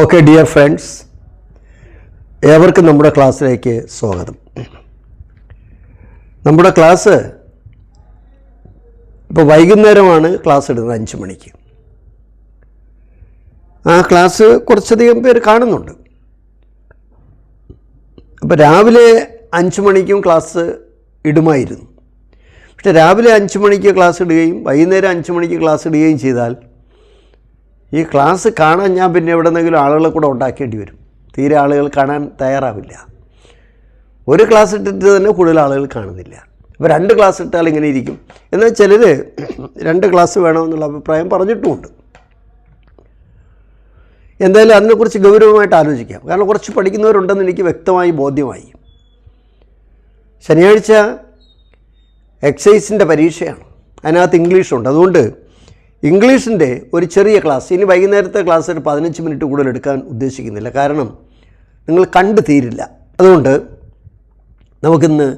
Okay dear friends, ഏവർക്കും നമ്മുടെ ക്ലാസ്സിലേക്ക് സ്വാഗതം. നമ്മുടെ ക്ലാസ് ഇപ്പോൾ വൈകുന്നേരമാണ് ക്ലാസ് ഇടുന്നത് 5 മണിക്ക്. ആ ക്ലാസ് കുറച്ചധികം പേര് കാണുന്നുണ്ട്. അപ്പോൾ രാവിലെ 5 മണിക്കും ക്ലാസ് ഇടുമായിരുന്നു. പക്ഷേ രാവിലെ 5 മണിക്ക് ക്ലാസ് ഇടുകയും വൈകുന്നേരം 5 മണിക്ക് ക്ലാസ് ഇടുകയും ചെയ്താൽ ഈ ക്ലാസ് കാണാൻ ഞാൻ പിന്നെ എവിടെന്നെങ്കിലും ആളുകളെ കൂടെ ഉണ്ടാക്കേണ്ടി വരും. തീരെ ആളുകൾ കാണാൻ തയ്യാറാവില്ല. ഒരു ക്ലാസ് ഇട്ടിട്ട് തന്നെ കൂടുതൽ ആളുകൾ കാണുന്നില്ല. അപ്പോൾ 2 ക്ലാസ് ഇട്ടാൽ ഇങ്ങനെ ഇരിക്കും. എന്നാൽ ചിലർ 2 ക്ലാസ് വേണമെന്നുള്ള അഭിപ്രായം പറഞ്ഞിട്ടുമുണ്ട്. എന്തായാലും അതിനെക്കുറിച്ച് ഗൗരവമായിട്ട് ആലോചിക്കാം. കാരണം കുറച്ച് പഠിക്കുന്നവരുണ്ടെന്ന് എനിക്ക് വ്യക്തമായി ബോധ്യമായി. ശനിയാഴ്ച എക്സൈസിൻ്റെ പരീക്ഷയാണ്. അതിനകത്ത് ഇംഗ്ലീഷുണ്ട്. അതുകൊണ്ട് ഇംഗ്ലീഷിൻ്റെ ഒരു ചെറിയ ക്ലാസ്, ഇനി വൈകുന്നേരത്തെ ക്ലാസ് ഒരു 15 മിനിറ്റ് കൂടുതൽ എടുക്കാൻ ഉദ്ദേശിക്കുന്നില്ല. കാരണം നിങ്ങൾ കണ്ടു തീരില്ല. അതുകൊണ്ട് നമുക്കിന്ന്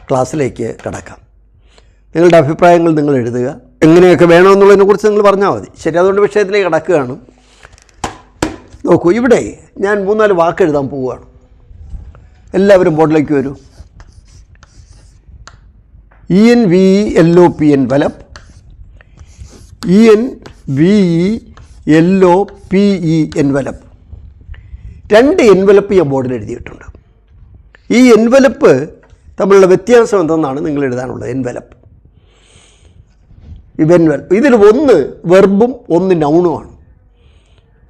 ക്ലാസ്സിലേക്ക് കടക്കാം. നിങ്ങളുടെ അഭിപ്രായങ്ങൾ നിങ്ങൾ എഴുതുക. എങ്ങനെയൊക്കെ വേണമെന്നുള്ളതിനെക്കുറിച്ച് നിങ്ങൾ പറഞ്ഞാൽ മതി. ശരി, അതുകൊണ്ട് വിഷയത്തിലേക്ക് കടക്കുകയാണ്. നോക്കൂ, ഇവിടെ ഞാൻ 3-4 വാക്ക് എഴുതാൻ പോവുകയാണ്. എല്ലാവരും ബോർഡിലേക്ക് വരൂ. ENVELOP envelope, ENVELOPE envelope. 2 envelope ഞാൻ ബോർഡിൽ എഴുതിയിട്ടുണ്ട്. ഈ എൻവലപ്പ് തമ്മിലുള്ള വ്യത്യാസം എന്തെന്നാണ് നിങ്ങൾ എഴുതാനുള്ളത്. എൻവലപ്പ്, ഇതിൽ ഒന്ന് വെർബും ഒന്ന് നൗണുമാണ്.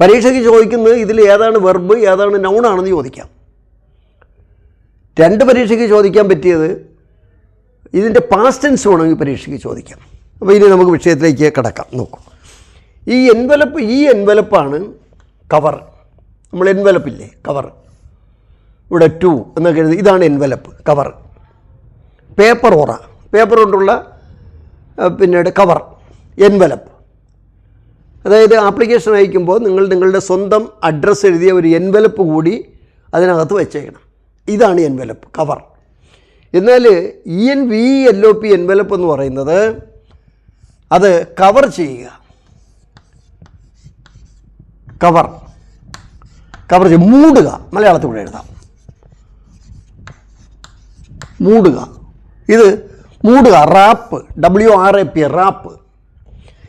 പരീക്ഷയ്ക്ക് ചോദിക്കുന്നത് ഇതിൽ ഏതാണ് വെർബ് ഏതാണ് നൗണാണെന്ന് ചോദിക്കാം. 2 പരീക്ഷയ്ക്ക് ചോദിക്കാൻ പറ്റിയത് ഇതിൻ്റെ പാസ്റ്റ് ടെൻസ് വേണമെങ്കിൽ പരീക്ഷയ്ക്ക് ചോദിക്കാം. അപ്പോൾ ഇനി നമുക്ക് വിഷയത്തിലേക്ക് കടക്കാം. നോക്കൂ, ഈ എൻവലപ്പാണ് കവർ. നമ്മൾ എൻവലപ്പില്ലേ, കവർ, ഇവിടെ 2 എന്നൊക്കെ എഴുതി. ഇതാണ് എൻവലപ്പ്, കവർ. പേപ്പർ കൊണ്ടുള്ള പിന്നീട് കവർ, എൻവലപ്പ്. അതായത് ആപ്ലിക്കേഷൻ അയക്കുമ്പോൾ നിങ്ങളുടെ സ്വന്തം അഡ്രസ്സ് എഴുതിയ ഒരു എൻവലപ്പ് കൂടി അതിനകത്ത് വെച്ചേക്കണം. ഇതാണ് എൻവലപ്പ്, കവർ. എന്നാൽ ENVELOP എൻവലപ്പ് എന്ന് പറയുന്നത് അത് കവർ ചെയ്യുക, കവർ ചെയ്യുക, മൂടുക. മലയാളത്തിൽ കൂടെ എഴുതാം, മൂടുക. ഇത് മൂടുക, റാപ്പ്, WRAP, റാപ്പ്.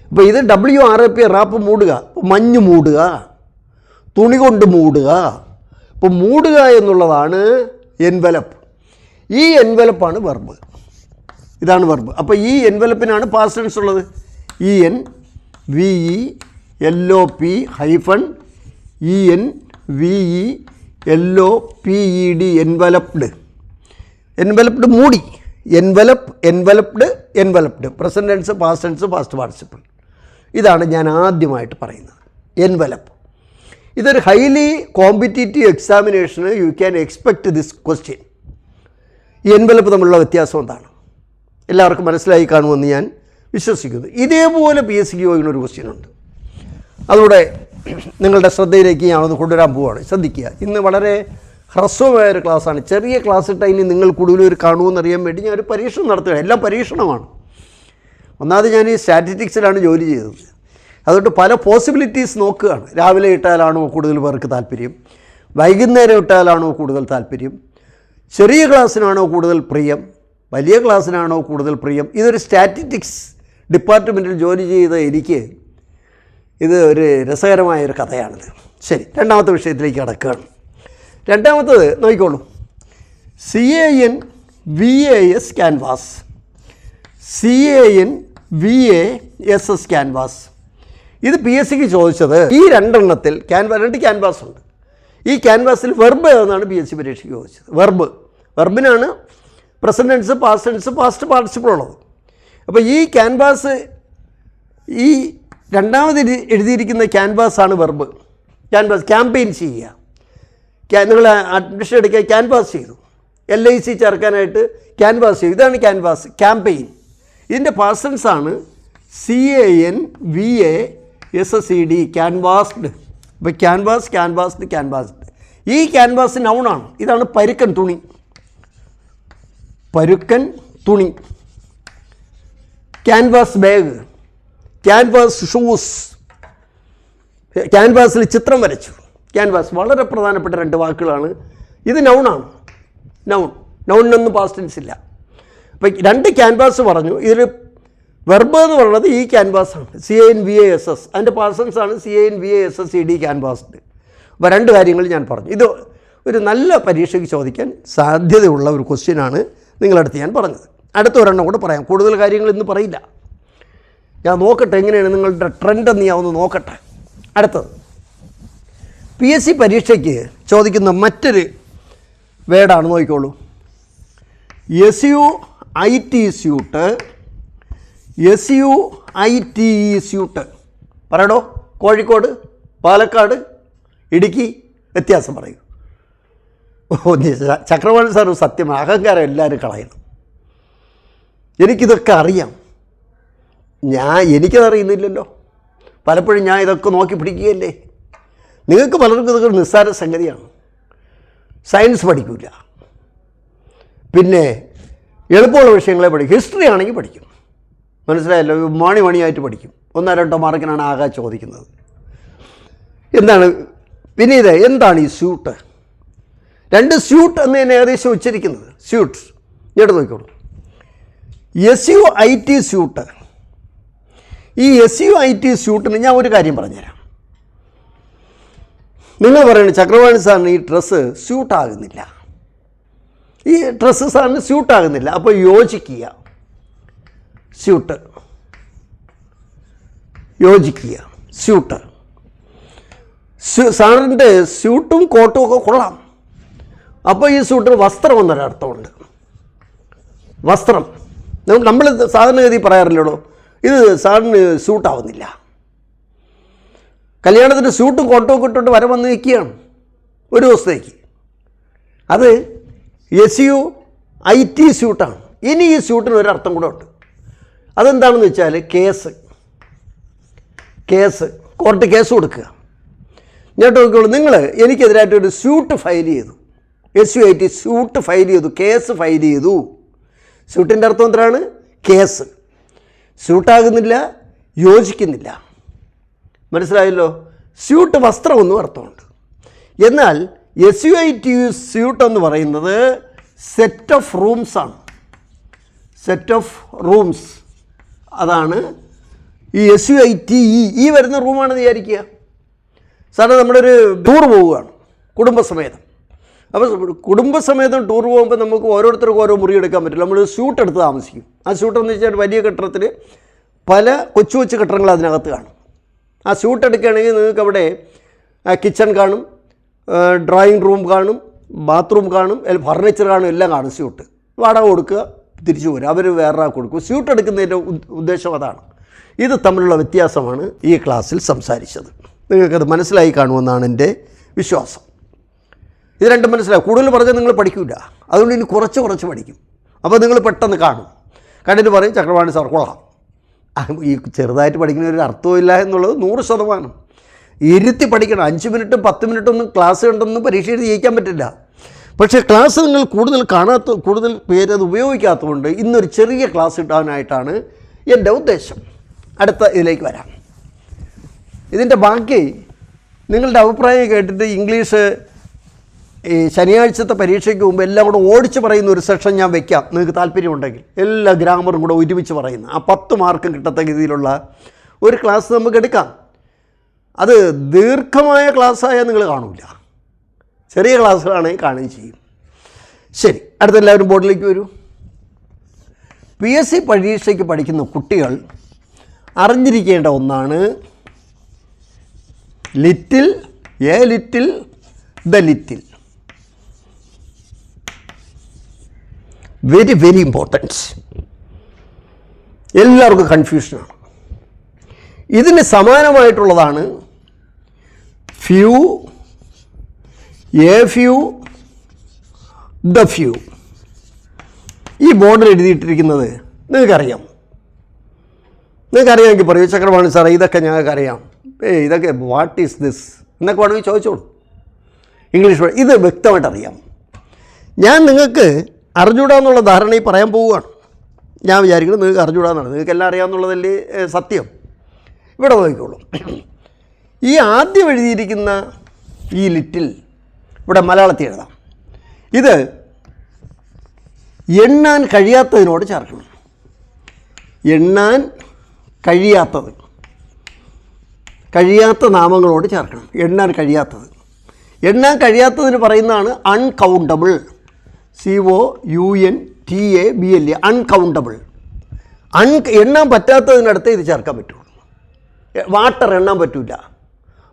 അപ്പോൾ ഇത് WRAP, റാപ്പ്, മൂടുക. മഞ്ഞ് മൂടുക, തുണി കൊണ്ട് മൂടുക. ഇപ്പോൾ മൂടുക എന്നുള്ളതാണ് എൻവലപ്പ്. ഈ എൻവലപ്പാണ് വെർബ്. ഇതാണ് വെർബ്. അപ്പോൾ ഈ എൻവലപ്പിനാണ് പാസ്റ്റ് ടെൻസ് ഉള്ളത്. ENVELOP ENVELOPED എൻവലപ്ഡ്, മൂടി. Enveloped present tense, past tense, past participle. ഇതാണ് ഞാൻ ആദ്യമായിട്ട് പറയുന്നത്, എൻവലപ്പ്. ഇതൊരു ഹൈലി കോമ്പറ്റീറ്റീവ് എക്സാമിനേഷന് you can expect this question. ഈ എൻവലപ്പ് തമ്മിലുള്ള വ്യത്യാസം എന്താണ് എല്ലാവർക്കും മനസ്സിലായി കാണുമെന്ന് ഞാൻ വിശ്വസിക്കുന്നു. ഇതേപോലെ PSCക്ക് ചോദിക്കുന്ന ഒരു ക്വസ്റ്റ്യൻ ഉണ്ട്. അതുകൂടെ നിങ്ങളുടെ ശ്രദ്ധയിലേക്ക് ഞാനൊന്ന് കൊണ്ടുവരാൻ പോവുകയാണ്. ശ്രദ്ധിക്കുക, ഇന്ന് വളരെ ഹ്രസ്വമായൊരു ക്ലാസ്സാണ്. ചെറിയ ക്ലാസ് ഇട്ടാൽ ഇനി നിങ്ങൾ കൂടുതൽ കാണുമെന്നറിയാൻ വേണ്ടി ഞാൻ ഒരു പരീക്ഷണം നടത്തുകയാണ്. എല്ലാം പരീക്ഷണമാണ്. ഒന്നാമത് ഞാൻ ഈ സ്റ്റാറ്റിസ്റ്റിക്സിലാണ് ജോലി ചെയ്തത്. അതുകൊണ്ട് പല പോസിബിലിറ്റീസ് നോക്കുകയാണ്. രാവിലെ ഇട്ടാലാണോ കൂടുതൽ പേർക്ക് താല്പര്യം, വൈകുന്നേരം ഇട്ടാലാണോ കൂടുതൽ താല്പര്യം, ചെറിയ ക്ലാസ്സിനാണോ കൂടുതൽ പ്രിയം, വലിയ ക്ലാസ്സിനാണോ കൂടുതൽ പ്രിയം. ഇതൊരു സ്റ്റാറ്റിസ്റ്റിക്സ് ഡിപ്പാർട്ട്മെൻറ്റിൽ ജോലി ചെയ്ത എനിക്ക് ഇത് ഒരു രസകരമായൊരു കഥയാണിത്. ശരി, രണ്ടാമത്തെ വിഷയത്തിലേക്ക് കടക്കുകയാണ്. രണ്ടാമത്തത് നോക്കിക്കോളൂ, CANVAS ക്യാൻവാസ്, CANVASS ക്യാൻവാസ്. ഇത് PSCക്ക് ചോദിച്ചത് ഈ 2 എണ്ണത്തിൽ 2 ക്യാൻവാസ് ഉണ്ട്. ഈ ക്യാൻവാസിൽ വെർബ് ഏതെന്നാണ് PSC പരീക്ഷയ്ക്ക് ചോദിച്ചത്. വെർബിനാണ് present tense, past tense, past participle ഉള്ളത്. അപ്പോൾ ഈ ക്യാൻവാസ്, ഈ രണ്ടാമത് എഴുതിയിരിക്കുന്ന ക്യാൻവാസാണ് വെർബ്. ക്യാമ്പയിൻ ചെയ്യുക. നിങ്ങൾ അഡ്മിഷൻ എടുക്കുക, ക്യാൻവാസ് ചെയ്തു. LIC ചേർക്കാനായിട്ട് ക്യാൻവാസ് ചെയ്തു. ഇതാണ് ക്യാൻവാസ്, ക്യാമ്പയിൻ. ഇതിൻ്റെ പാസ്റ്റ് ടെൻസ് ആണ് CANVASSED, ക്യാൻവാസ്ഡ്. ഇപ്പോൾ ക്യാൻവാസ്ഡ്. ഈ ക്യാൻവാസ് നൗണാണ്. ഇതാണ് പരുക്കൻ തുണി, ക്യാൻവാസ് ബാഗ്, ക്യാൻവാസ് ഷൂസ്. ക്യാൻവാസിൽ ചിത്രം വരച്ചു. ക്യാൻവാസ് വളരെ പ്രധാനപ്പെട്ട 2 വാക്കുകളാണ്. ഇത് നൗണാണ്. നൗണിനൊന്നും പാസ്റ്റ് ടെൻസ് ഇല്ല. അപ്പോൾ 2 ക്യാൻവാസ് പറഞ്ഞു. ഇതിൽ വെർബ് എന്ന് പറയുന്നത് ഈ ക്യാൻവാസാണ്, CANVASS. അതിൻ്റെ പാർസൻസാണ് CANVASSED ക്യാൻവാസ്ഡ്. അപ്പോൾ 2 കാര്യങ്ങൾ ഞാൻ പറഞ്ഞു. ഇത് ഒരു നല്ല പരീക്ഷയ്ക്ക് ചോദിക്കാൻ സാധ്യതയുള്ള ഒരു ക്വസ്റ്റ്യനാണ് നിങ്ങളടുത്ത് ഞാൻ പറഞ്ഞത്. അടുത്ത ഒരെണ്ണം കൂടെ പറയാം. കൂടുതൽ കാര്യങ്ങൾ ഇന്ന് പറയില്ല. ഞാൻ നോക്കട്ടെ എങ്ങനെയാണ് നിങ്ങളുടെ ട്രെൻഡ് എന്ന് ഞാൻ ഒന്ന് നോക്കട്ടെ. അടുത്തത് PSC പരീക്ഷയ്ക്ക് ചോദിക്കുന്ന മറ്റൊരു വേർഡാണ്, നോക്കിക്കോളൂ. SUIT suit. SUITE suite. പറയടോ. കോഴിക്കോട്, പാലക്കാട്, ഇടുക്കി വ്യത്യാസം പറയൂ. ചക്രവാളി സാർ സത്യം, അഹങ്കാരം എല്ലാവരും കളയണം. എനിക്കിതൊക്കെ അറിയാം. എനിക്കതറിയുന്നില്ലല്ലോ. പലപ്പോഴും ഞാൻ ഇതൊക്കെ നോക്കി പിടിക്കുകയല്ലേ. നിങ്ങൾക്ക് പലർക്കും ഇതൊക്കെ നിസ്സാര സംഗതിയാണ്. സയൻസ് പഠിക്കില്ല, പിന്നെ എളുപ്പമുള്ള വിഷയങ്ങളെ പഠിക്കും. ഹിസ്റ്ററി ആണെങ്കിൽ പഠിക്കും, മനസ്സിലായല്ലോ. മണിയായിട്ട് പഠിക്കും. 1-2 മാർക്കിനാണ് ആകെ ചോദിക്കുന്നത്. എന്താണ് പിന്നെ ഇത്? എന്താണ് ഈ സ്യൂട്ട്? 2 സ്യൂട്ട് എന്ന് തന്നെ ഏകദേശം ഉച്ചരിക്കുന്നത്. സ്യൂട്ട്സ് ഇങ്ങോട്ട് നോക്കിക്കോളൂ. SUIT suit. ഈ SUIT സ്യൂട്ടിന് ഞാൻ ഒരു കാര്യം പറഞ്ഞുതരാം. നിങ്ങൾ പറയുന്നത് ചക്രവാണി സാറിന് ഈ ഡ്രസ്സ് സ്യൂട്ടാകുന്നില്ല, ഈ ഡ്രസ്സ് സാറിന് സ്യൂട്ടാകുന്നില്ല. അപ്പോൾ യോജിക്കുക. സ്യൂട്ട്, യോജിക്കുക. സ്യൂട്ട്. സാറിൻ്റെ സ്യൂട്ടും കോട്ടും ഒക്കെ കൊള്ളാം. അപ്പോൾ ഈ സ്യൂട്ടിന് വസ്ത്രം എന്നൊരർത്ഥമുണ്ട്. വസ്ത്രം നമ്മൾ സാധാരണഗതി പറയാറില്ലല്ലോ, ഇത് സാറിന് സ്യൂട്ടാവുന്നില്ല. കല്യാണത്തിന് സ്യൂട്ടും കോട്ടും ഒക്കെ ഇട്ടുകൊണ്ട് വന്ന് നിൽക്കുകയാണ് ഒരു ദിവസത്തേക്ക്. അത് SUIT സ്യൂട്ടാണ്. ഇനി ഈ സ്യൂട്ടിന് ഒരർത്ഥം കൂടെ ഉണ്ട്. അതെന്താണെന്ന് വെച്ചാൽ കേസ് കോർട്ട് കേസ് കൊടുക്കുക. ഞാൻ നോക്കിക്കോളൂ. നിങ്ങൾ എനിക്കെതിരായിട്ടൊരു സ്യൂട്ട് ഫയൽ ചെയ്തു. SUIT സ്യൂട്ട് ഫയൽ ചെയ്തു, കേസ് ഫയൽ ചെയ്തു. സ്യൂട്ടിൻ്റെ അർത്ഥം എന്താണ്? കേസ്. സ്യൂട്ടാകുന്നില്ല, യോജിക്കുന്നില്ല. മനസ്സിലായല്ലോ. സ്യൂട്ട് വസ്ത്രമെന്നും അർത്ഥമുണ്ട്. എന്നാൽ SUIT സ്യൂട്ട് എന്ന് പറയുന്നത് സെറ്റ് ഓഫ് റൂംസാണ്. സെറ്റ് ഓഫ് റൂംസ്, അതാണ് ഈ SUITE. ഈ വരുന്ന റൂമാണെന്ന് വിചാരിക്കുക. സാറിന് നമ്മളൊരു ടൂർ പോവുകയാണ് കുടുംബസമേതം. അപ്പോൾ കുടുംബസമേതം ടൂർ പോകുമ്പോൾ നമുക്ക് ഓരോരുത്തർക്കും ഓരോ മുറി എടുക്കാൻ പറ്റില്ല. നമ്മൾ സ്യൂട്ട് എടുത്ത് താമസിക്കും. ആ സ്യൂട്ട് എന്ന് വെച്ചാൽ വലിയ കെട്ടിടത്തിൽ പല കൊച്ചു കൊച്ചു കെട്ടിടങ്ങൾ അതിനകത്ത് കാണും. ആ സ്യൂട്ട് എടുക്കുകയാണെങ്കിൽ നിങ്ങൾക്ക് അവിടെ കിച്ചൺ കാണും, ഡ്രോയിങ് റൂം കാണും, ബാത്റൂം കാണും, ഫർണിച്ചർ കാണും, എല്ലാം കാണും. സ്യൂട്ട് വാടക കൊടുക്കുക, തിരിച്ചു പോരുക. അവർ വേറെ കൊടുക്കും. സ്യൂട്ട് എടുക്കുന്നതിൻ്റെ ഉദ്ദേശം അതാണ്. ഇത് തമ്മിലുള്ള വ്യത്യാസമാണ് ഈ ക്ലാസ്സിൽ സംസാരിച്ചത്. നിങ്ങൾക്കത് മനസ്സിലായി കാണുമെന്നാണ് എൻ്റെ വിശ്വാസം. ഇത് രണ്ടും മനസ്സിലാവും. കൂടുതൽ പറഞ്ഞാൽ നിങ്ങൾ പഠിക്കില്ല. അതുകൊണ്ട് ഇനി കുറച്ച് പഠിക്കും. അപ്പോൾ നിങ്ങൾ പെട്ടെന്ന് കാണും. കണ്ടിട്ട് പറയും ചക്രവാണി സാർ കൊള്ളാം. ഈ ചെറുതായിട്ട് പഠിക്കുന്ന ഒരു അർത്ഥമില്ല എന്നുള്ളത് 100%. ഇരുത്തി പഠിക്കണം. 5 മിനിറ്റും 10 മിനിറ്റൊന്നും ക്ലാസ് കണ്ടൊന്നും പരീക്ഷ എഴുതി ജയിക്കാൻ പറ്റില്ല. പക്ഷേ ക്ലാസ് നിങ്ങൾ കൂടുതൽ പേര് അത് ഉപയോഗിക്കാത്തതുകൊണ്ട് ഇന്നൊരു ചെറിയ ക്ലാസ് ഇടാനായിട്ടാണ് എൻ്റെ ഉദ്ദേശം. അടുത്ത ഇതിലേക്ക് വരാം. ഇതിൻ്റെ ബാക്കി നിങ്ങളുടെ അഭിപ്രായം കേട്ടിട്ട് ഇംഗ്ലീഷ് ഈ ശനിയാഴ്ചത്തെ പരീക്ഷയ്ക്ക് മുമ്പ് എല്ലാം കൂടെ ഓടിച്ച് പറയുന്ന ഒരു സെഷൻ ഞാൻ വെക്കാം, നിങ്ങൾക്ക് താല്പര്യമുണ്ടെങ്കിൽ. എല്ലാ ഗ്രാമറും കൂടെ ഒരുമിച്ച് പറയുന്ന ആ 10 മാർക്കും കിട്ടത്തക്ക രീതിയിലുള്ള ഒരു ക്ലാസ് നമുക്ക് എടുക്കാം. അത് ദീർഘമായ ക്ലാസ്സായാൽ നിങ്ങൾ കാണില്ല, ചെറിയ ക്ലാസ്സുകളാണെങ്കിൽ കാണുകയും ചെയ്യും. ശരി, അടുത്തെല്ലാവരും ബോർഡിലേക്ക് വരൂ. PSC പരീക്ഷയ്ക്ക് പഠിക്കുന്ന കുട്ടികൾ അറിഞ്ഞിരിക്കേണ്ട ഒന്നാണ് little, the little. Very very important. എല്ലാവർക്കും കൺഫ്യൂഷനാണ്. ഇതിന് സമാനമായിട്ടുള്ളതാണ് few, a few, the few. ഈ ബോർഡിൽ എഴുതിയിട്ടിരിക്കുന്നത് നിങ്ങൾക്കറിയാമെങ്കിൽ പറയൂ, ചക്രവാണി സാറേ ഇതൊക്കെ ഞങ്ങൾക്കറിയാം, ഇതൊക്കെ വാട്ട് ഈസ് ദിസ് എന്നൊക്കെ വേണമെങ്കിൽ ചോദിച്ചോളൂ. ഇംഗ്ലീഷ് ഇത് വ്യക്തമായിട്ട് അറിയാം. ഞാൻ നിങ്ങൾക്ക് അറിഞ്ഞൂടാന്നുള്ള ധാരണയിൽ പറയാൻ പോവുകയാണ്. ഞാൻ വിചാരിക്കുന്നത് നിങ്ങൾക്ക് അറിഞ്ഞൂടാന്നാണ്. നിങ്ങൾക്കെല്ലാം അറിയാമെന്നുള്ളതല്ലേ സത്യം. ഇവിടെ നോക്കിക്കോളൂ. ഈ ആദ്യം എഴുതിയിരിക്കുന്ന ഈ ലിറ്റിൽ ഇവിടെ മലയാളത്തിൽ എഴുതാം. ഇത് എണ്ണാൻ കഴിയാത്തതിനോട് ചേർക്കണം. എണ്ണാൻ കഴിയാത്ത നാമങ്ങളോട് ചേർക്കണം. എണ്ണാൻ കഴിയാത്തതിന് പറയുന്നതാണ് അൺകൗണ്ടബിൾ. COUNTABLE, uncountable. എണ്ണാൻ പറ്റാത്തതിനടുത്ത് ഇത് ചേർക്കാൻ പറ്റുള്ളൂ. വാട്ടർ എണ്ണാൻ പറ്റില്ല,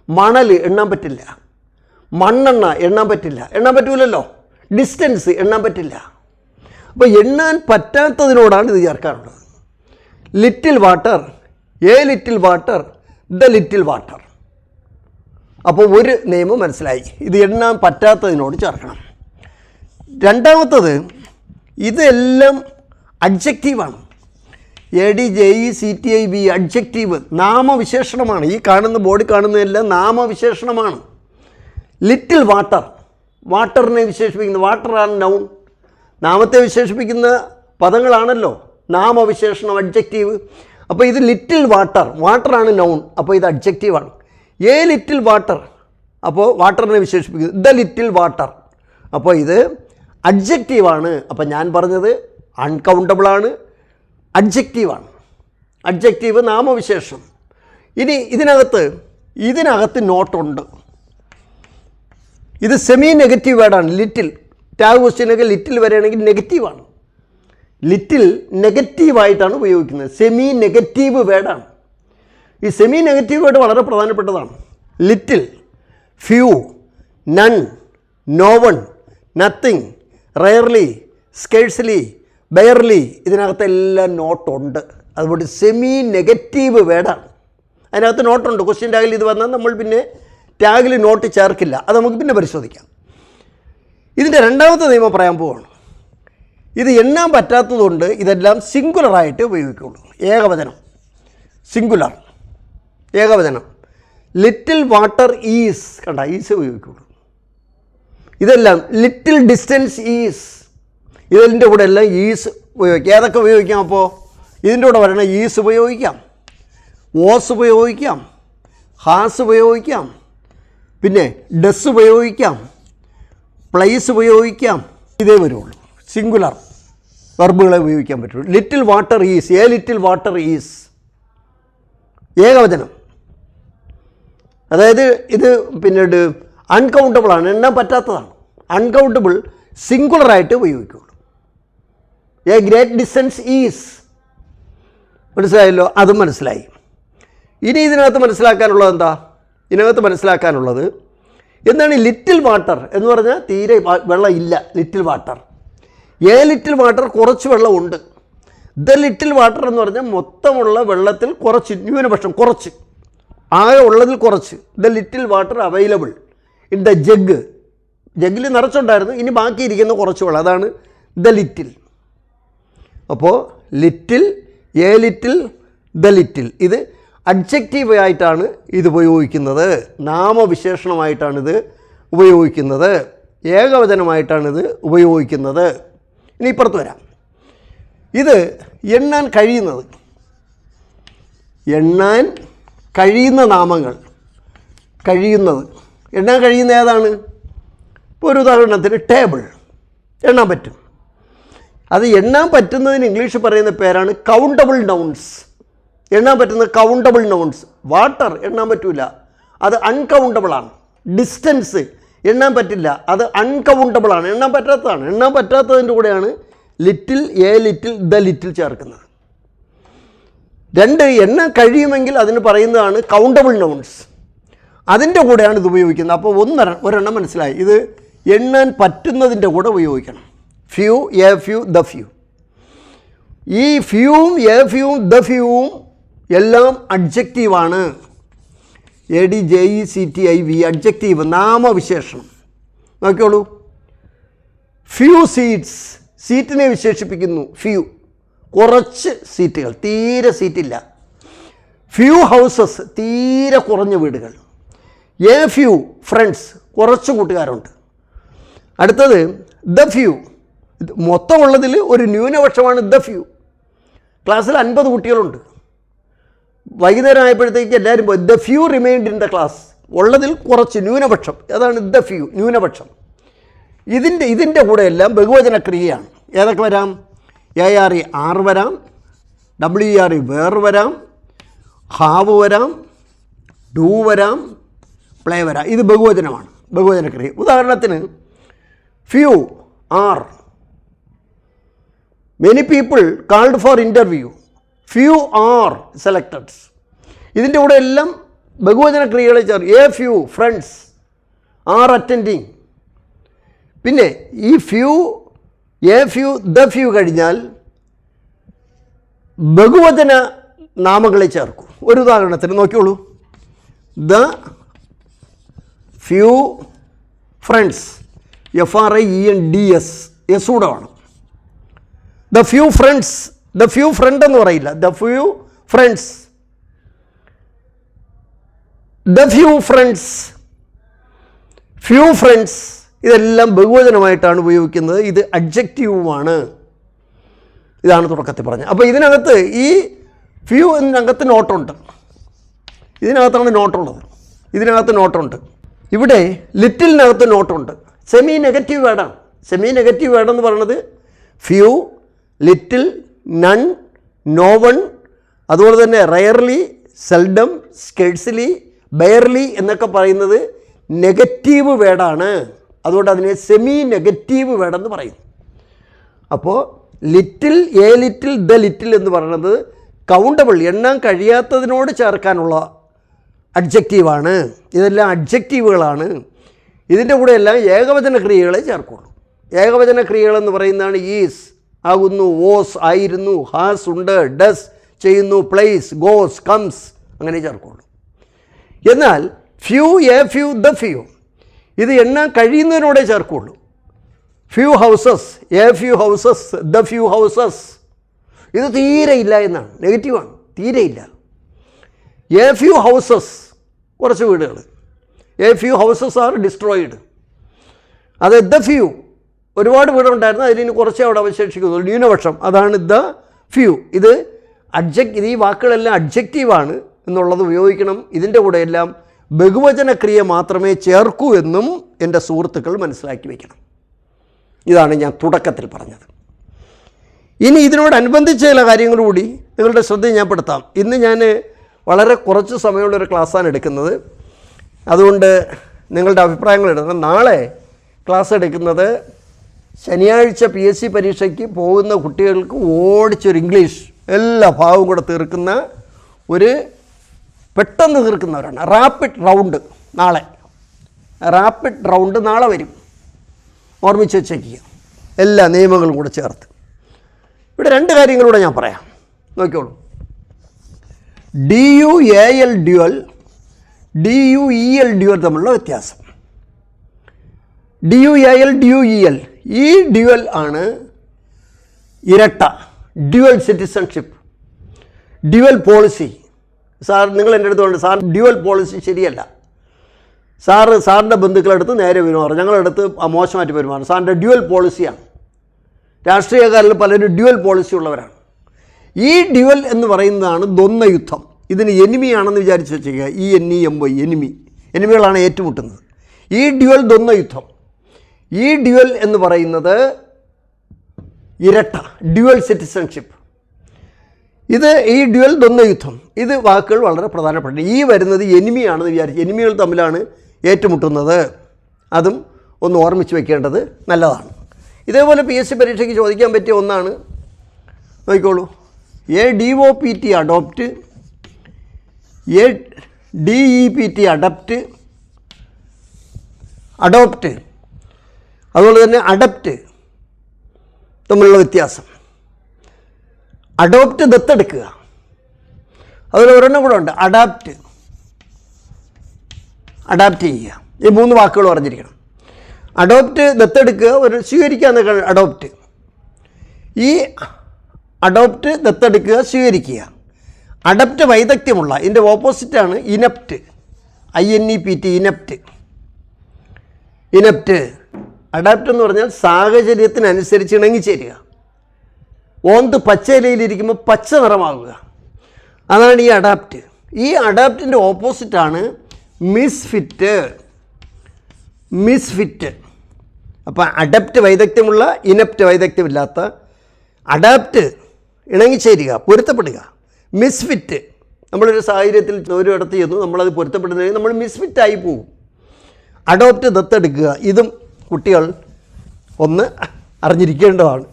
മണൽ എണ്ണാൻ പറ്റില്ല, മണ്ണെണ്ണ എണ്ണാൻ പറ്റില്ലല്ലോ. ഡിസ്റ്റൻസ് എണ്ണാൻ പറ്റില്ല. അപ്പോൾ എണ്ണാൻ പറ്റാത്തതിനോടാണ് ഇത് ചേർക്കാറുള്ളത്. Little water, a little water, the little water. അപ്പോൾ ഒരു നിയമം മനസ്സിലായി, ഇത് എണ്ണാൻ പറ്റാത്തതിനോട് ചേർക്കണം. രണ്ടാമത്തത്, ഇതെല്ലാം അഡ്ജക്റ്റീവാണ്. ADJECTIV, adjective, നാമവിശേഷണമാണ്. ഈ കാണുന്ന ബോർഡിൽ കാണുന്നതെല്ലാം നാമവിശേഷണമാണ്. ലിറ്റിൽ വാട്ടർ, വാട്ടറിനെ വിശേഷിപ്പിക്കുന്ന, വാട്ടർ ആണ് നൗൺ. നാമത്തെ വിശേഷിപ്പിക്കുന്ന പദങ്ങളാണല്ലോ നാമവിശേഷണം, അഡ്ജക്റ്റീവ്. അപ്പോൾ ഇത് ലിറ്റിൽ വാട്ടർ, വാട്ടറാണ് നൗൺ, അപ്പോൾ ഇത് അഡ്ജക്റ്റീവാണ്. എ ലിറ്റിൽ വാട്ടർ, അപ്പോൾ വാട്ടറിനെ വിശേഷിപ്പിക്കുന്നത്. ദ ലിറ്റിൽ വാട്ടർ, അപ്പോൾ ഇത് അഡ്ജക്റ്റീവാണ്. അപ്പോൾ ഞാൻ പറഞ്ഞത് അൺകൗണ്ടബിളാണ്, അഡ്ജക്റ്റീവാണ്. അഡ്ജക്റ്റീവ് നാമവിശേഷം. ഇനി ഇതിനകത്ത് നോട്ടുണ്ട്. ഇത് സെമി നെഗറ്റീവ് വേർഡാണ്. ലിറ്റിൽ ടാഗ് ക്വസ്റ്റ്യനൊക്കെ ലിറ്റിൽ വരെയാണെങ്കിൽ നെഗറ്റീവാണ്. ലിറ്റിൽ നെഗറ്റീവായിട്ടാണ് ഉപയോഗിക്കുന്നത്. സെമി നെഗറ്റീവ് വേർഡാണ്. ഈ സെമി നെഗറ്റീവ് വേർഡ് വളരെ പ്രധാനപ്പെട്ടതാണ്. Little, few, none, no one, nothing, rarely, scarcely, barely, ഇതിനകത്തെല്ലാം നോട്ടുണ്ട്. അതുകൊണ്ട് സെമി നെഗറ്റീവ് വേർഡാണ്. അതിനകത്ത് നോട്ടുണ്ട്. ക്വസ്റ്റ്യൻ ടാഗിൽ ഇത് വന്നാൽ നമ്മൾ പിന്നെ ടാഗിൽ നോട്ട് ചേർക്കില്ല. അത് നമുക്ക് പിന്നെ പരിശോധിക്കാം. ഇതിൻ്റെ രണ്ടാമത്തെ നിയമം പറയാൻ പോവുകയാണ്. ഇത് എണ്ണാൻ പറ്റാത്തതുകൊണ്ട് ഇതെല്ലാം സിംഗുലറായിട്ട് ഉപയോഗിക്കുകയുള്ളൂ. ഏകവചനം, സിംഗുലർ, ഏകവചനം. ലിറ്റിൽ വാട്ടർ ഈസ്, കണ്ട, ഈസ് ഉപയോഗിക്കുകയുള്ളൂ. ഇതെല്ലാം ലിറ്റിൽ ഡിസ്റ്റൻസ് ഈസ്, ഇതിൻ്റെ കൂടെ എല്ലാം ഈസ് ഉപയോഗിക്കാം. ഏതൊക്കെ ഉപയോഗിക്കാം? അപ്പോൾ ഇതിൻ്റെ കൂടെ വരണ ഈസ് ഉപയോഗിക്കാം, ഓസ് ഉപയോഗിക്കാം, ഹാസ് ഉപയോഗിക്കാം, പിന്നെ ഡസ് ഉപയോഗിക്കാം, പ്ലേസ് ഉപയോഗിക്കാം. ഇതേ വരുള്ളൂ. സിംഗുലർ വെർബുകളെ ഉപയോഗിക്കാൻ പറ്റുള്ളൂ. Little water is, a little water is, ഏകവചനം. അതായത് ഇത് പിന്നീട് അൺകൗണ്ടബിളാണ്, എണ്ണാൻ പറ്റാത്തതാണ്. അൺകൗണ്ടബിൾ സിംഗുലറായിട്ട് ഉപയോഗിക്കുള്ളൂ. എ ഗ്രേറ്റ് ഡിസ്റ്റൻസ് ഈസ്, മനസ്സിലായല്ലോ? അതും മനസ്സിലായി. ഇനി ഇതിനകത്ത് മനസ്സിലാക്കാനുള്ളത് എന്താ? ഇതിനകത്ത് മനസ്സിലാക്കാനുള്ളത് എന്താണ്? ലിറ്റിൽ വാട്ടർ എന്ന് പറഞ്ഞാൽ തീരെ വെള്ളം ഇല്ല, little water. A little water, കുറച്ച് വെള്ളമുണ്ട്. ദ ലിറ്റിൽ വാട്ടർ എന്ന് പറഞ്ഞാൽ മൊത്തമുള്ള വെള്ളത്തിൽ കുറച്ച്, ന്യൂനപക്ഷം, കുറച്ച്, ആകെ ഉള്ളതിൽ കുറച്ച്. The little water available in the jug, ജഗ്ഗിൽ നിറച്ചുണ്ടായിരുന്നു, ഇനി ബാക്കിയിരിക്കുന്ന കുറച്ച് വെള്ളം, അതാണ് ദ ലിറ്റിൽ. അപ്പോൾ little, a little, the little, ഇത് അഡ്ജക്റ്റീവ് ആയിട്ടാണ് ഇത് ഉപയോഗിക്കുന്നത്, നാമവിശേഷണമായിട്ടാണിത് ഉപയോഗിക്കുന്നത്, ഏകവചനമായിട്ടാണിത് ഉപയോഗിക്കുന്നത്. ഇനി ഇപ്പുറത്ത് വരാം. ഇത് എണ്ണാൻ കഴിയുന്നത്, എണ്ണാൻ കഴിയുന്ന നാമങ്ങൾ, കഴിയുന്നത്, എണ്ണാൻ കഴിയുന്ന ഏതാണ്? ഇപ്പോൾ ഒരു ഉദാഹരണത്തിന് ടേബിൾ എണ്ണാൻ പറ്റും. അത് എണ്ണാൻ പറ്റുന്നതിന് ഇംഗ്ലീഷ് പറയുന്ന പേരാണ് കൗണ്ടബിൾ നൗൺസ്. എണ്ണാൻ പറ്റുന്ന കൗണ്ടബിൾ നൗൺസ്. വാട്ടർ എണ്ണാൻ പറ്റില്ല, അത് അൺകൗണ്ടബിളാണ്. ഡിസ്റ്റൻസ് എണ്ണാൻ പറ്റില്ല, അത് അൺകൗണ്ടബിളാണ്, എണ്ണാൻ പറ്റാത്തതാണ്. എണ്ണാൻ പറ്റാത്തതിൻ്റെ കൂടെയാണ് little, a little, the little ചേർക്കുന്നത്. രണ്ട്, എണ്ണാൻ കഴിയുമെങ്കിൽ അതിന് പറയുന്നതാണ് കൗണ്ടബിൾ നൗൺസ്, അതിൻ്റെ കൂടെയാണ് ഇത് ഉപയോഗിക്കുന്നത്. അപ്പോൾ ഒരെണ്ണം മനസ്സിലായി. ഇത് എണ്ണാൻ പറ്റുന്നതിൻ്റെ കൂടെ ഉപയോഗിക്കണം. Few, a few, the few. ഈ ഫ്യൂവും എ ഫ്യൂവും ദ ഫ്യൂവും എല്ലാം അഡ്ജക്റ്റീവാണ്. ADJECTIV, അഡ്ജക്റ്റീവ്, നാമവിശേഷണം. നോക്കിയോളൂ. ഫ്യൂ സീറ്റ്സ്, സീറ്റിനെ വിശേഷിപ്പിക്കുന്നു. ഫ്യൂ, കുറച്ച് സീറ്റുകൾ, തീരെ സീറ്റില്ല. ഫ്യൂ ഹൗസസ്, തീരെ കുറഞ്ഞ വീടുകൾ. എ ഫ്യൂ ഫ്രണ്ട്സ്, കുറച്ച് കൂട്ടുകാരുണ്ട്. അടുത്തത് ദ ഫ്യൂ, മൊത്തമുള്ളതിൽ ഒരു ന്യൂനപക്ഷമാണ് ദ ഫ്യൂ. ക്ലാസ്സിൽ 50 കുട്ടികളുണ്ട്. വൈകുന്നേരം ആയപ്പോഴത്തേക്ക് എല്ലാവരും പോയി. The few remained in the class, ഉള്ളതിൽ കുറച്ച് ന്യൂനപക്ഷം, അതാണ് ദ ഫ്യൂ, ന്യൂനപക്ഷം. ഇതിൻ്റെ കൂടെ എല്ലാം ബഹുവചന ക്രിയയാണ്. ഏതൊക്കെ വരാം? ARE ആർ വരാം, WERE വേർ വരാം, ഹാവ് വരാം, ഡു വരാം, പ്ലേ വരാം. ഇത് ബഹുവചനമാണ്, ബഹുവചന ക്രിയ. ഉദാഹരണത്തിന് few are, many people called for interview, few are selected. ഇതിൻ്റെ കൂടെ എല്ലാം ബഹുവചന ക്രിയകളെ ചേർത്ത് a few friends are attending. പിന്നെ ഈ few, a few, the few കഴിഞ്ഞാൽ ബഹുവചന നാമങ്ങളെ ചേർക്കും. ഒരു ഉദാഹരണത്തിന് നോക്കിയോളൂ. The few friends, FRIENDS, S കൂടെ വേണം. The few friends, the few friend എന്ന് പറയില്ല, the few friends, the few friends, few friends. ഇതെല്ലാം ബഹുവചനമായിട്ടാണ് ഉപയോഗിക്കുന്നത്. ഇത് അഡ്ജക്റ്റീവുമാണ്. ഇതാണ് തുടക്കത്തിൽ പറഞ്ഞത്. അപ്പോൾ ഇതിനകത്ത് ഈ ഫ്യൂ എന്നതിനകത്ത് നോട്ടുണ്ട്. ഇതിനകത്താണ് നോട്ടുള്ളത്. ഇതിനകത്ത് നോട്ടുണ്ട്. ഇവിടെ ലിറ്റിലിനകത്ത് നോട്ടുണ്ട്. സെമി നെഗറ്റീവ് വേർഡാണ്. സെമി നെഗറ്റീവ് വേർഡ് എന്ന് പറയുന്നത് few, little, none, no one, അതുപോലെ തന്നെ റയർലി, സെൽഡം, സ്കേഴ്സ്ലി, ബെയർലി എന്നൊക്കെ പറയുന്നത് നെഗറ്റീവ് വേർഡാണ്. അതുകൊണ്ട് അതിനെ സെമി നെഗറ്റീവ് വേർഡെന്ന് പറയുന്നു. അപ്പോൾ little, a little, the little എന്ന് പറയുന്നത് കൗണ്ടബിൾ, എണ്ണാൻ കഴിയാത്തതിനോട് ചേർക്കാനുള്ള അഡ്ജക്റ്റീവാണ്. ഇതെല്ലാം അഡ്ജക്റ്റീവുകളാണ്. ഇതിൻ്റെ കൂടെ എല്ലാം ഏകവചന ക്രിയകളെ ചേർക്കുള്ളൂ. ഏകവചന ക്രിയകളെന്ന് പറയുന്നതാണ് ഈസ് ആകുന്നു, വോസ് ആയിരുന്നു, ഹാസ് ഉണ്ട്, ഡസ് ചെയ്യുന്നു, പ്ലേസ്, ഗോസ്, കംസ്, അങ്ങനെ ചേർക്കുള്ളൂ. എന്നാൽ few, a few, the few ഇത് എണ്ണാൻ കഴിയുന്നതിനോടെ ചേർക്കുള്ളൂ. Few houses, a few houses, the few houses, ഇത് തീരെ ഇല്ല എന്നാണ്, നെഗറ്റീവാണ്, തീരെയില്ല. എ ഫ്യൂ ഹൗസസ്, കുറച്ച് വീടുകൾ, A few houses are destroyed. അത് ദ ഫ്യൂ, ഒരുപാട് വീടുണ്ടായിരുന്നു, അതിന് കുറച്ചേ അവിടെ അവശേഷിക്കുന്നു, ന്യൂനപക്ഷം, അതാണ് ദ ഫ്യൂ. ഇത് ഈ വാക്കുകളെല്ലാം അഡ്ജക്റ്റീവാണ് എന്നുള്ളത് ഉപയോഗിക്കണം. ഇതിൻ്റെ കൂടെ എല്ലാം ബഹുവചന ക്രിയ മാത്രമേ ചേർക്കൂ എന്നും എൻ്റെ സുഹൃത്തുക്കൾ മനസ്സിലാക്കി വയ്ക്കണം. ഇതാണ് ഞാൻ തുടക്കത്തിൽ പറഞ്ഞത്. ഇനി ഇതിനോടനുബന്ധിച്ച ചില കാര്യങ്ങൾ കൂടി നിങ്ങളുടെ ശ്രദ്ധയിൽ ഞാൻ പെടുത്താം. ഇന്ന് ഞാൻ വളരെ കുറച്ച് സമയമുള്ളൊരു ക്ലാസ്സാണ് എടുക്കുന്നത്. അതുകൊണ്ട് നിങ്ങളുടെ അഭിപ്രായങ്ങൾ എടുക്കണം. നാളെ ക്ലാസ് എടുക്കുന്നത് ശനിയാഴ്ച PSC പരീക്ഷയ്ക്ക് പോകുന്ന കുട്ടികൾക്ക് ഓടിച്ചൊരു ഇംഗ്ലീഷ് എല്ലാ ഭാവവും കൂടെ തീർക്കുന്ന ഒരു പെട്ടെന്ന് തീർക്കുന്നവരാണ്. റാപ്പിഡ് റൗണ്ട് നാളെ, റാപ്പിഡ് റൗണ്ട് നാളെ വരും. ഓർമ്മിച്ച് വെച്ചേക്കുക, എല്ലാ നിയമങ്ങളും കൂടെ ചേർത്ത്. ഇവിടെ രണ്ട് കാര്യങ്ങളൂടെ ഞാൻ പറയാം, നോക്കിക്കോളൂ. DUAL ഡ്യുവൽ, DUEL ഡ്യുവൽ തമ്മിലുള്ള വ്യത്യാസം. DUAL, DUEL, ഈ ഡ്യുവൽ ആണ് ഇരട്ട, dual citizenship, dual policy. Sir, നിങ്ങൾ എൻ്റെ അടുത്ത് കൊണ്ട് സാർ ഡ്യുവൽ പോളിസി ശരിയല്ല, സാറിൻ്റെ ബന്ധുക്കളെടുത്ത് നേരെ പെരുമാറും, ഞങ്ങളെടുത്ത് മോശമായിട്ട് പെരുമാറും, സാറിൻ്റെ ഡ്യുവൽ പോളിസിയാണ്. രാഷ്ട്രീയക്കാരിൽ പലരും ഡ്യുവൽ പോളിസി ഉള്ളവരാണ്. ഈ ഡ്യുവൽ എന്ന് പറയുന്നതാണ് ദ്വന്ദ്വ യുദ്ധം. ഇതിന് എനിമിയാണെന്ന് വിചാരിച്ച് വെച്ചേക്കുക. ENEMY, എനിമി, എനിമികളാണ് ഏറ്റുമുട്ടുന്നത്. ഈ ഡ്യുവൽ ദ്വന്ദ്വ യുദ്ധം. ഈ ഡ്യുവൽ എന്ന് പറയുന്നത് ഇരട്ട, ഡ്യുവൽ സിറ്റിസൺഷിപ്പ്. ഈ ഡ്യുവൽ ദ്വന്ദ്വ യുദ്ധം, ഇത് വാക്കുകൾ വളരെ പ്രധാനപ്പെട്ട. ഈ വരുന്നത് എനിമിയാണെന്ന് വിചാരിച്ച്, എനിമികൾ തമ്മിലാണ് ഏറ്റുമുട്ടുന്നത്. അതും ഒന്ന് ഓർമ്മിച്ച് വെക്കേണ്ടത് നല്ലതാണ്. ഇതേപോലെ PSC പരീക്ഷയ്ക്ക് ചോദിക്കാൻ പറ്റിയ ഒന്നാണ്, നോക്കിക്കോളൂ. ADOPT adopt, ADEPT adept, adopt, അതുപോലെ തന്നെ അഡപ്റ്റ് തമ്മിലുള്ള വ്യത്യാസം. അഡോപ്റ്റ് ദത്തെടുക്കുക, അതുപോലെ ഒരെണ്ണം കൂടെ ഉണ്ട്, അഡാപ്റ്റ്, അഡാപ്റ്റ് ചെയ്യുക. ഈ മൂന്ന് വാക്കുകൾ പറഞ്ഞിരിക്കണം. അഡോപ്റ്റ് ദത്തെടുക്കുക, ഒരു സ്വീകരിക്കുക എന്നൊക്കെ അഡോപ്റ്റ്. ഈ അഡോപ്റ്റ് ദത്തെടുക്കുക, സ്വീകരിക്കുക. അഡപ്റ്റ് വൈദഗ്ധ്യമുള്ള, ഇതിൻ്റെ ഓപ്പോസിറ്റാണ് ഇനപ്റ്റ്, INEPT, ഇനപ്റ്റ്. ഇനപ്റ്റ്, അഡാപ്റ്റ് എന്ന് പറഞ്ഞാൽ സാഹചര്യത്തിനനുസരിച്ച് ഇണങ്ങിച്ചേരുക. ഓന്ത് പച്ചയിലയിലിരിക്കുമ്പോൾ പച്ച നിറമാകുക, അതാണ് ഈ അഡാപ്റ്റ്. ഈ അഡാപ്റ്റിൻ്റെ ഓപ്പോസിറ്റാണ് മിസ്ഫിറ്റ്. അപ്പോൾ അഡപ്റ്റ് വൈദഗ്ധ്യമുള്ള, ഇനപ്റ്റ് വൈദഗ്ധ്യമില്ലാത്ത, അഡാപ്റ്റ് ഇണങ്ങിച്ചേരുക, പൊരുത്തപ്പെടുക. മിസ്ഫിറ്റ്, നമ്മളൊരു സാഹചര്യത്തിൽ ഒരിടത്ത് ചെയ്യുന്നു, നമ്മളത് പൊരുത്തപ്പെടുന്നതിന് നമ്മൾ മിസ്ഫിറ്റായി പോകും. അഡോപ്റ്റ്, ദത്തെടുക്കുക. ഇതും കുട്ടികൾ ഒന്ന് അറിഞ്ഞിരിക്കേണ്ടതാണ്.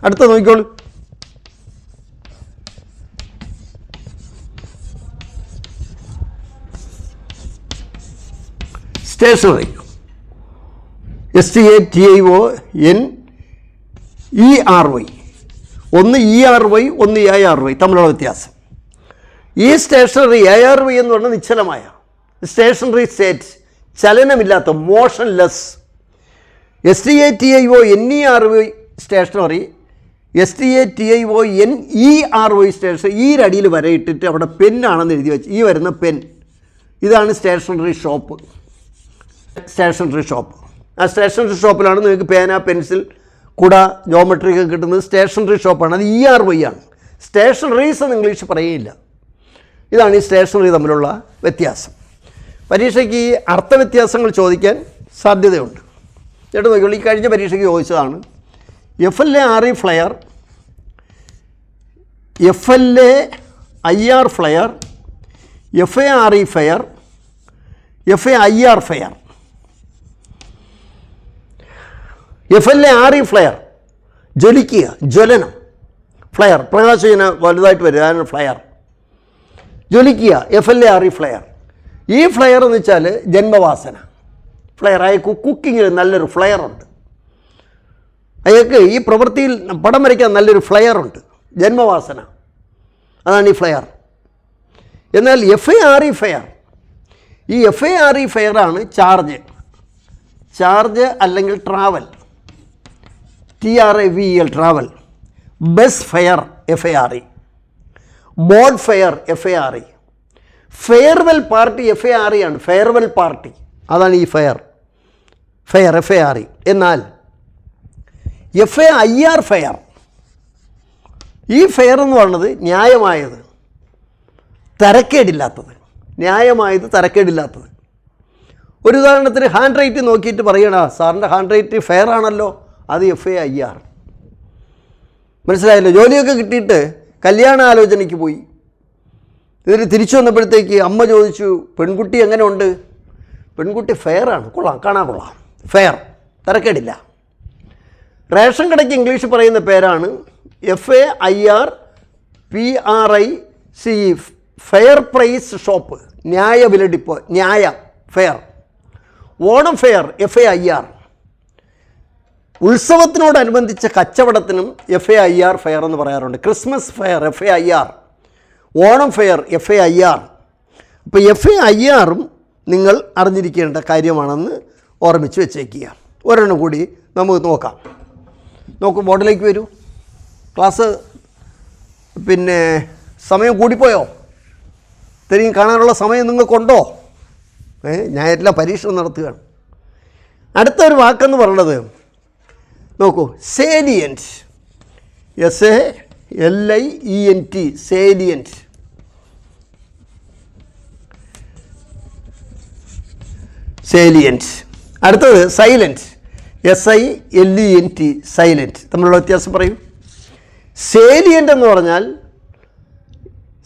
അടുത്ത നോക്കിക്കോളൂ. സ്റ്റേഷനറി. STATIONERY. ഒന്ന് ERY, ഒന്ന് ARY തമ്മിലുള്ള വ്യത്യാസം. ഈ സ്റ്റേഷനറി ARY എന്ന് പറഞ്ഞാൽ നിശ്ചലമായ, സ്റ്റേഷനറി സ്റ്റേറ്റ്, ചലനമില്ലാത്ത, motionless. STATIONERY stationery, STATIONERY stationery. ഈ അടിയിൽ വരയിട്ടിട്ട് അവിടെ പെന്നാണെന്ന് എഴുതി വെച്ച്, ഈ വരുന്ന പെൻ, ഇതാണ് സ്റ്റേഷനറി ഷോപ്പ്. ആ സ്റ്റേഷനറി ഷോപ്പിലാണ് നിങ്ങൾക്ക് പേന, പെൻസിൽ, കുട, ജോമെട്രി ഒക്കെ കിട്ടുന്നത്. സ്റ്റേഷനറി ഷോപ്പാണ്. അത് ERY ആണ്. സ്റ്റേഷനറീസ് എന്ന് ഇംഗ്ലീഷ് പറയുകയില്ല. ഇതാണ് ഈ സ്റ്റേഷനറി തമ്മിലുള്ള വ്യത്യാസം. പരീക്ഷയ്ക്ക് ഈ അർത്ഥവ്യത്യാസങ്ങൾ ചോദിക്കാൻ സാധ്യതയുണ്ട്. ചേട്ടൻ നോക്കിയുള്ളൂ, ഈ കഴിഞ്ഞ പരീക്ഷയ്ക്ക് ചോദിച്ചതാണ്. FLARE flare, FLAIR flair, FARE fare, FAIR fair. FLARE flare, ജ്വലിക്കുക, ജ്വലനം. ഫ്ലയർ, പ്രകാശം ഇങ്ങനെ വലുതായിട്ട് വരിക, അതാണ് ഫ്ലയർ. ജ്വലിക്കുക, FLARE ഫ്ലയർ. ഈ ഫ്ലയർ എന്ന് വെച്ചാൽ ജന്മവാസന. ഫ്ലയർ, അയാൾക്ക് കുക്കിങ്ങിൽ നല്ലൊരു ഫ്ലയറുണ്ട്. അയാൾക്ക് ഈ പ്രവൃത്തിയിൽ പടം വരയ്ക്കാൻ നല്ലൊരു ഫ്ലയറുണ്ട്, ജന്മവാസന. അതാണ് ഈ ഫ്ലയർ. എന്നാൽ FARE ഫയർ, ഈ FARE ഫയറാണ് ചാർജ് അല്ലെങ്കിൽ travel, TRAVEL travel. Bus fire FARE, board fire FARE, farewell party FARE ആണ്. ഫെയർവെൽ പാർട്ടി, അതാണ് ഈ ഫയർ FARE. എന്നാൽ FAIR ഫയർ, ഈ ഫയർ എന്ന് പറയുന്നത് ന്യായമായത്, തരക്കേടില്ലാത്തത്. ന്യായമായത്, തരക്കേടില്ലാത്തത്. ഒരു ഉദാഹരണത്തിന് ഹാൻഡ് റൈറ്റ് നോക്കിയിട്ട് പറയണ, സാറിൻ്റെ ഹാൻഡ് റൈറ്റ് ഫെയർ ആണല്ലോ, അത് FAIR. മനസ്സിലായല്ലോ? ജോലിയൊക്കെ കിട്ടിയിട്ട് കല്യാണ ആലോചനയ്ക്ക് പോയി. ഇതിന് തിരിച്ചു വന്നപ്പോഴത്തേക്ക് അമ്മ ചോദിച്ചു, പെൺകുട്ടി എങ്ങനെ ഉണ്ട്? പെൺകുട്ടി ഫെയറാണ്, കൊള്ളാം, കാണാൻ കൊള്ളാം, ഫെയർ, തരക്കേടില്ല. റേഷൻ കടയ്ക്ക് ഇംഗ്ലീഷ് പറയുന്ന പേരാണ് FAIR PRICE, fair price shop, ന്യായ വിലടിപ്പ്, ന്യായ ഫെയർ. Onam fair FAIR. ഉത്സവത്തിനോടനുബന്ധിച്ച കച്ചവടത്തിനും FAIR ഫെയർ എന്ന് പറയാറുണ്ട്. Christmas fair FAIR, Onam fair FAIR. അപ്പോൾ FAIRും നിങ്ങൾ അറിഞ്ഞിരിക്കേണ്ട കാര്യമാണെന്ന് ഓർമ്മിച്ച് വെച്ചേക്കുക. ഒരെണ്ണം കൂടി നമുക്ക് നോക്കാം. ബോർഡിലേക്ക് വരൂ. ക്ലാസ് സമയം കൂടിപ്പോയോ? ഇത്രയും കാണാനുള്ള സമയം നിങ്ങൾക്കുണ്ടോ? ഞാൻ എല്ലാം പരീക്ഷണം നടത്തുകയാണ്. അടുത്തൊരു വാക്കെന്ന് പറയുന്നത് നോക്കൂ, സേലിയൻറ്റ്. SALIENT, സേലിയൻറ്റ്. അടുത്തത് സൈലൻറ്റ്. SILENT, silent. തമ്മിലുള്ള വ്യത്യാസം പറയും. സേലിയൻ്റ് എന്ന് പറഞ്ഞാൽ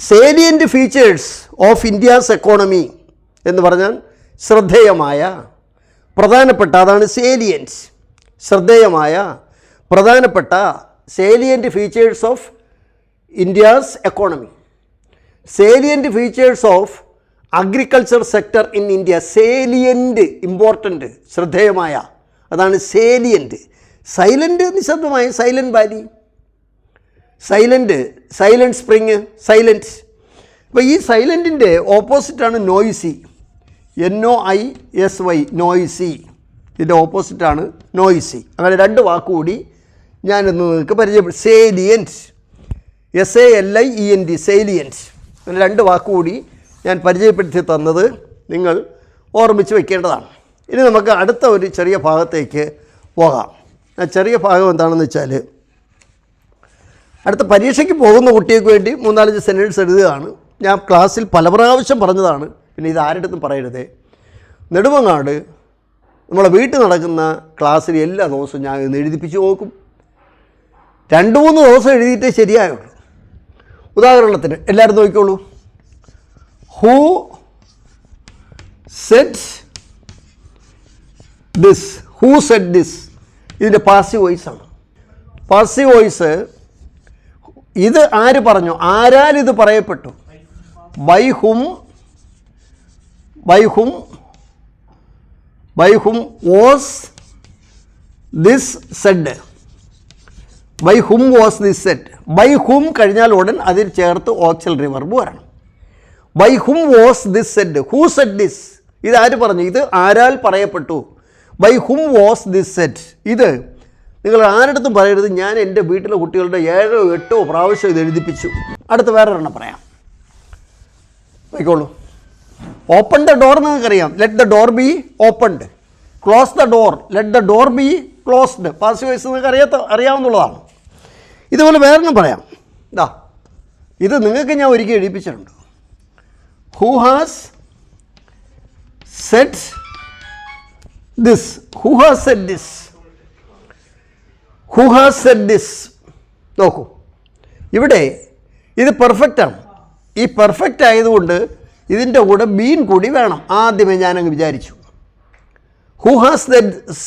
salient features of India's economy എന്ന് പറഞ്ഞാൽ ശ്രദ്ധേയമായ, പ്രധാനപ്പെട്ട, അതാണ് സേലിയൻറ്റ്. ശ്രദ്ധേയമായ, പ്രധാനപ്പെട്ട, salient features of India's economy. Salient features of agriculture sector in India. Salient, important, ശ്രദ്ധേയമായ, അതാണ് സേലിയൻ്റ്. സൈലൻ്റ്, നിശബ്ദമായ, silent valley, silent spring, silent. അപ്പോൾ ഈ സൈലൻറ്റിൻ്റെ ഓപ്പോസിറ്റാണ് നോയ്സി. NOISY, noisy. ഇതിൻ്റെ ഓപ്പോസിറ്റാണ് നോയ്സി. അങ്ങനെ രണ്ട് വാക്കുകൂടി ഞാനിന്ന് നിങ്ങൾക്ക് പരിചയപ്പെടും. സേലിയൻറ്റ്, SALIENT, സേലിയൻറ്റ്. അങ്ങനെ രണ്ട് വാക്കുകൂടി ഞാൻ പരിചയപ്പെടുത്തി തന്നത് നിങ്ങൾ ഓർമ്മിച്ച് വയ്ക്കേണ്ടതാണ്. ഇനി നമുക്ക് അടുത്ത ഒരു ചെറിയ ഭാഗത്തേക്ക് പോകാം. ആ ചെറിയ ഭാഗം എന്താണെന്ന് വെച്ചാൽ, അടുത്ത പരീക്ഷയ്ക്ക് പോകുന്ന കുട്ടികൾക്ക് വേണ്ടി 3-4 സെൻറ്റൻസ് എഴുതുകയാണ്. ഞാൻ ക്ലാസ്സിൽ പല പ്രാവശ്യം പറഞ്ഞതാണ്, പിന്നെ ഇത് ആരുടെടുത്തും പറയരുതേ. നെടുമങ്ങാട് നമ്മളെ വീട്ടിൽ നടക്കുന്ന ക്ലാസ്സിൽ എല്ലാ ദിവസവും ഞാൻ ഇന്ന് എഴുതിപ്പിച്ച് നോക്കും. 2-3 ദിവസം എഴുതിയിട്ടേ ശരിയായുള്ളൂ. ഉദാഹരണത്തിന് എല്ലാവരും നോക്കിക്കോളൂ. Who said this, who said this, ഇതിൻ്റെ പാസീവ് വോയിസാണ്. പാസീവ് വോയിസ് ഇത് ആര് പറഞ്ഞു, ആരാൽ ഇത് പറയപ്പെട്ടു? By whom was this said, by whom was this said. By whom കഴിഞ്ഞാൽ ഉടൻ അതിൽ ചേർത്ത് ഓക്സിലറി വെർബ് വരണം. By whom was this said, who said this, ഇത് ആര് പറഞ്ഞു, ഇത് ആരാൽ പറയപ്പെട്ടു. By whom was this said, ഇത് നിങ്ങൾ ആരുടെടുത്തും പറയരുത് ഞാൻ എൻ്റെ വീട്ടിലെ കുട്ടികളുടെ 7-8 പ്രാവശ്യം ഇത് എഴുതിപ്പിച്ചു. അടുത്ത് വേറെ ഒരെണ്ണം പറയാം, നോക്കിക്കോളൂ. ഓപ്പൺ ദ ഡോർ നിങ്ങൾക്കറിയാം, let the door B opened. Close the door, let the door B closed. Passive voice നിങ്ങൾക്ക് അറിയാവുന്നതാണ്. ഇതുപോലെ വേറൊന്നും പറയാം. ഇതാ, ഇത് നിങ്ങൾക്ക് ഞാൻ ഒരിക്കൽ എഴുതിപ്പിച്ചിട്ടുണ്ട്. Who has said this, who has said this, who has said this. നോക്കൂ, ഇവിടെ ഇത് പെർഫെക്റ്റാണ്. ഈ പെർഫെക്റ്റ് ആയതുകൊണ്ട് ഇതിൻ്റെ കൂടെ ബീൻ കൂടി വേണം. ആദ്യമേ ഞാനങ്ങ് വിചാരിച്ചു ഹൂ ഹാസ്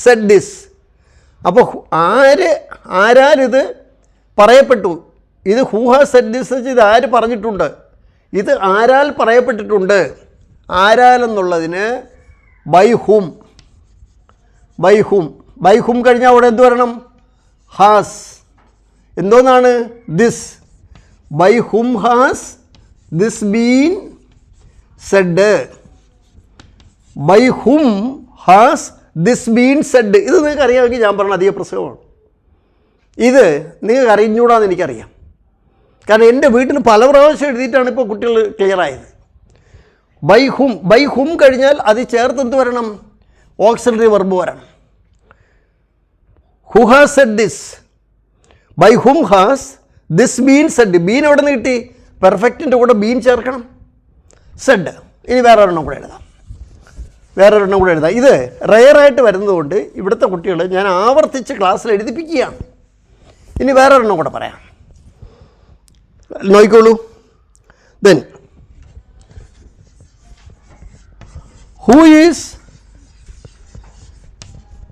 സെഡ് ദിസ്. അപ്പോൾ ആരാലിത് പറയപ്പെട്ടു, ഇത് ഹൂ ഹാസ് സെഡ് ദിസ് വെച്ച് ഇത് ആര് പറഞ്ഞിട്ടുണ്ട്, ഇത് ആരാൽ പറയപ്പെട്ടിട്ടുണ്ട്. ആരാലെന്നുള്ളതിന് by whom, by whom, by whom കഴിഞ്ഞാൽ അവിടെ എന്ത് വരണം, ഹാസ്. എന്തോന്നാണ് this, by whom has this been said, by whom has this been said. ഇത് നിങ്ങൾക്ക് അറിയാമെങ്കിൽ ഞാൻ പറഞ്ഞ അധിക പ്രസവമാണ്. ഇത് നിങ്ങൾക്ക് അറിഞ്ഞൂടാന്ന് എനിക്കറിയാം, കാരണം എൻ്റെ വീട്ടിൽ പല പ്രാവശ്യം എഴുതിയിട്ടാണ് ഇപ്പോൾ കുട്ടികൾ ക്ലിയറായത്. ബൈ ഹും കഴിഞ്ഞാൽ അത് ചേർത്ത് എന്ത് വരണം, ഓക്സിലറി വെർബ് വരണം. Who has said this, by whom has this been said. Been എവിടെ നിന്ന് കിട്ടി, പെർഫെക്റ്റിൻ്റെ കൂടെ ബീൻ ചേർക്കണം, സെഡ്. ഇനി വേറെ ഒരെണ്ണം കൂടെ എഴുതാം, ഇത് റെയറായിട്ട് വരുന്നതുകൊണ്ട് ഇവിടുത്തെ കുട്ടികൾ ഞാൻ ആവർത്തിച്ച് ക്ലാസ്സിൽ എഴുതിപ്പിക്കുകയാണ്. ഇനി വേറെ ഒരെണ്ണം കൂടെ പറയാം, നോക്കിക്കോളൂ. Then who is